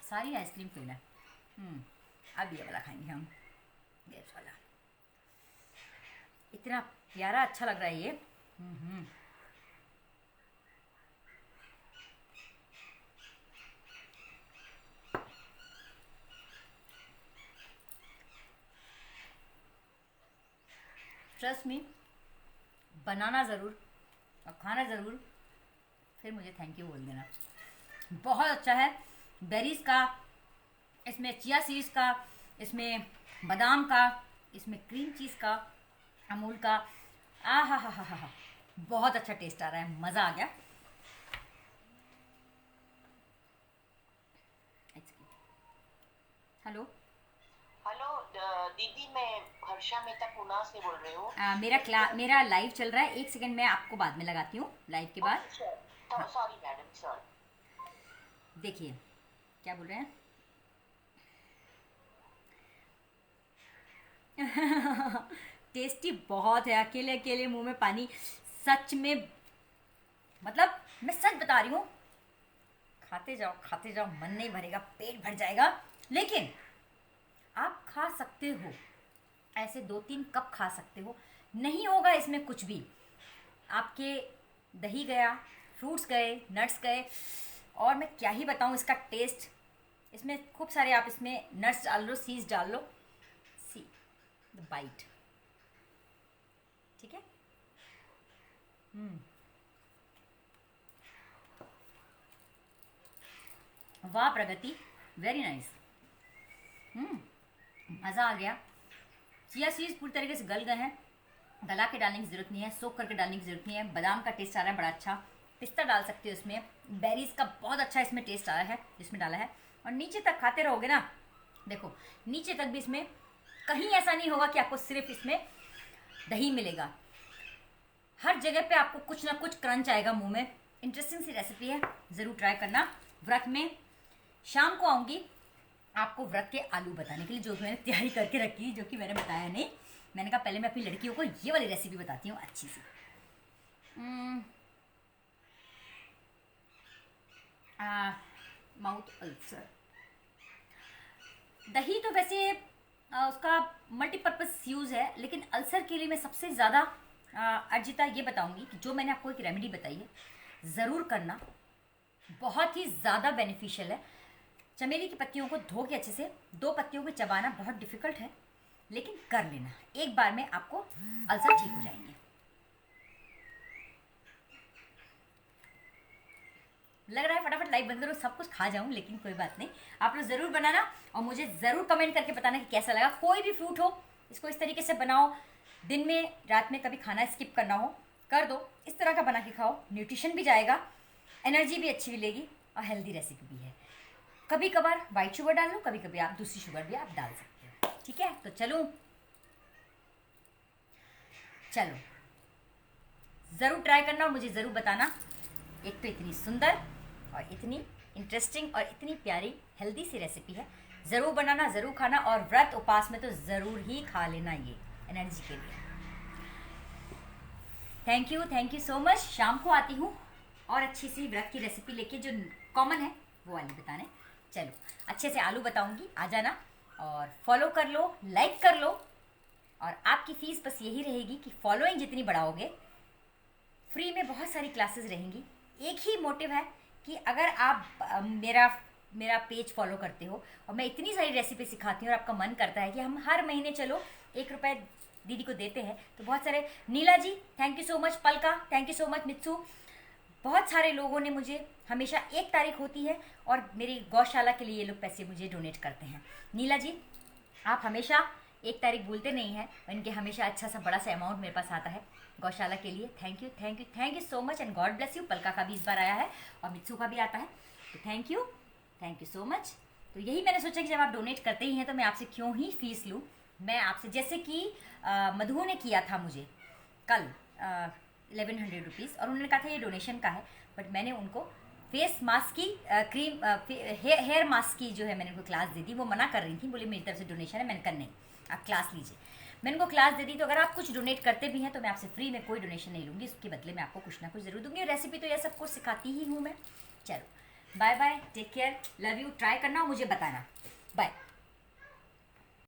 सारी आइसक्रीम फेल है। अब ये वाला खाएंगे हम, ग्रेप्स वाला। इतना प्यारा अच्छा लग रहा है ये। ट्रस्ट मी, बनाना ज़रूर और खाना ज़रूर, फिर मुझे थैंक यू बोल देना। बहुत अच्छा है। बेरीज का, इसमें चिया सीड्स का, इसमें बादाम का, इसमें क्रीम चीज़ का, अमूल का। आ हा हा हा हा, बहुत अच्छा टेस्ट आ रहा है, मज़ा आ गया। हेलो हेलो दीदी, मैं हर्षा मेहता पुणे से बोल रही हूँ। मेरा लाइव चल रहा है, 1 सेकंड में आपको बाद में लगाती हूँ, लाइव के बाद। हाँ, सॉरी मैडम, सॉरी। देखिए क्या बोल रहे हैं। टेस्टी बहुत है, अकेले अकेले मुंह में पानी, सच में, मतलब मैं सच बता रही हूँ। खाते जाओ, मन नहीं भरेगा, पेट भर जाएगा, लेकिन आप खा सकते हो, ऐसे 2-3 कप खा सकते हो, नहीं होगा इसमें कुछ भी। आपके दही गया, फ्रूट्स गए, नट्स गए, और मैं क्या ही बताऊँ इसका टेस्ट। इसमें खूब सारे आप इसमें नट्स डाल लो, सीड्स डाल लो। सी द बाइट, ठीक है। वाह प्रगति, वेरी नाइस। मज़ा आ गया। चिया सीड्स पूरी तरीके से गल गए हैं, गला के डालने की ज़रूरत नहीं है, सोख करके डालने की ज़रूरत नहीं है। बादाम का टेस्ट आ रहा है बड़ा अच्छा, पिस्ता डाल सकते हो इसमें, बेरीज का बहुत अच्छा इसमें टेस्ट आया है जिसमें डाला है। और नीचे तक खाते रहोगे ना, देखो नीचे तक भी इसमें कहीं ऐसा नहीं होगा कि आपको सिर्फ इसमें दही मिलेगा, हर जगह पे आपको कुछ ना कुछ क्रंच आएगा मुंह में। इंटरेस्टिंग सी रेसिपी है, ज़रूर ट्राई करना। व्रत में शाम को आऊँगी आपको व्रत के आलू बताने के लिए, जो मैंने तैयारी करके रखी, जो कि मैंने बताया नहीं। मैंने कहा पहले मैं अपनी लड़कियों को ये वाली रेसिपी बताती हूँ अच्छी सी। माउथ अल्सर, दही तो वैसे उसका मल्टीपर्पज़ यूज़ है, लेकिन अल्सर के लिए मैं सबसे ज़्यादा अर्जिता ये बताऊंगी कि जो मैंने आपको एक रेमेडी बताई है ज़रूर करना, बहुत ही ज़्यादा बेनिफिशियल है। चमेली की पत्तियों को धो के अच्छे से, 2 पत्तियों को चबाना बहुत डिफ़िकल्ट है, लेकिन कर लेना, एक बार में आपको अल्सर ठीक हो जाएंगे। लग रहा है फटाफट लाइव बंद करो, सब कुछ खा जाऊं, लेकिन कोई बात नहीं, आप लोग ज़रूर बनाना और मुझे ज़रूर कमेंट करके बताना कि कैसा लगा। कोई भी फ्रूट हो, इसको इस तरीके से बनाओ, दिन में रात में कभी खाना स्किप करना हो कर दो, इस तरह का बना के खाओ, न्यूट्रिशन भी जाएगा, एनर्जी भी अच्छी मिलेगी और हेल्दी रेसिपी भी है। कभी कभार वाइट शुगर डाल लो, कभी कभी आप दूसरी शुगर भी आप डाल सकते हो, ठीक है। तो चलो ज़रूर ट्राई करना और मुझे ज़रूर बताना। एक तो इतनी सुंदर और इतनी इंटरेस्टिंग और इतनी प्यारी हेल्दी सी रेसिपी है, ज़रूर बनाना, ज़रूर खाना, और व्रत उपास में तो ज़रूर ही खा लेना ये एनर्जी के लिए। Thank you so much. शाम को आती हूँ और अच्छी सी व्रत की रेसिपी लेके, जो कॉमन है वो वाली बताने। चलो अच्छे से आलू बताऊंगी, आ जाना और फॉलो कर लो, लाइक कर लो, और आपकी फ़ीस बस यही रहेगी कि फॉलोइंग जितनी बढ़ाओगे, फ्री में बहुत सारी क्लासेस रहेंगी। एक ही मोटिव है कि अगर आप मेरा पेज फॉलो करते हो और मैं इतनी सारी रेसिपी सिखाती हूँ और आपका मन करता है कि हम हर महीने चलो 1 रुपये दीदी को देते हैं, तो बहुत सारे, Neela ji thank you so much, Palka thank you so much, मित्सू, बहुत सारे लोगों ने मुझे हमेशा 1 तारीख होती है और मेरी गौशाला के लिए ये लोग पैसे मुझे डोनेट करते हैं। नीला जी आप हमेशा 1 तारीख भूलते नहीं हैं, इनके हमेशा अच्छा सा बड़ा सा अमाउंट मेरे पास आता है गौशाला के लिए। Thank you so much and god bless you. Palka का भी इस बार आया है और मित्सू का भी आता है, तो थैंक यू सो मच। तो यही मैंने सोचा कि जब आप डोनेट करते ही हैं तो मैं आपसे क्यों ही फीस लूँ। मैं आपसे, जैसे कि मधु ने किया था मुझे कल 1100 रुपीज़, और उन्होंने कहा था ये डोनेशन का है, बट मैंने उनको फेस मास्क की क्रीम हेयर मास्क की जो है मैंने उनको क्लास दे दी। वो मना कर रही थी, बोले मेरी तरफ से डोनेशन है। मैंने कहा नहीं, आप क्लास लीजिए। मैंने उनको क्लास दे दी। तो अगर आप कुछ डोनेट करते भी हैं तो मैं आपसे फ्री में कोई डोनेशन नहीं लूँगी, उसके बदले में आपको कुछ ना कुछ ज़रूर दूँगी। रेसिपी तो यह सब कुछ सिखाती ही हूँ मैं। चलो bye bye, take care, love you. Try करना और मुझे बताना। बाय।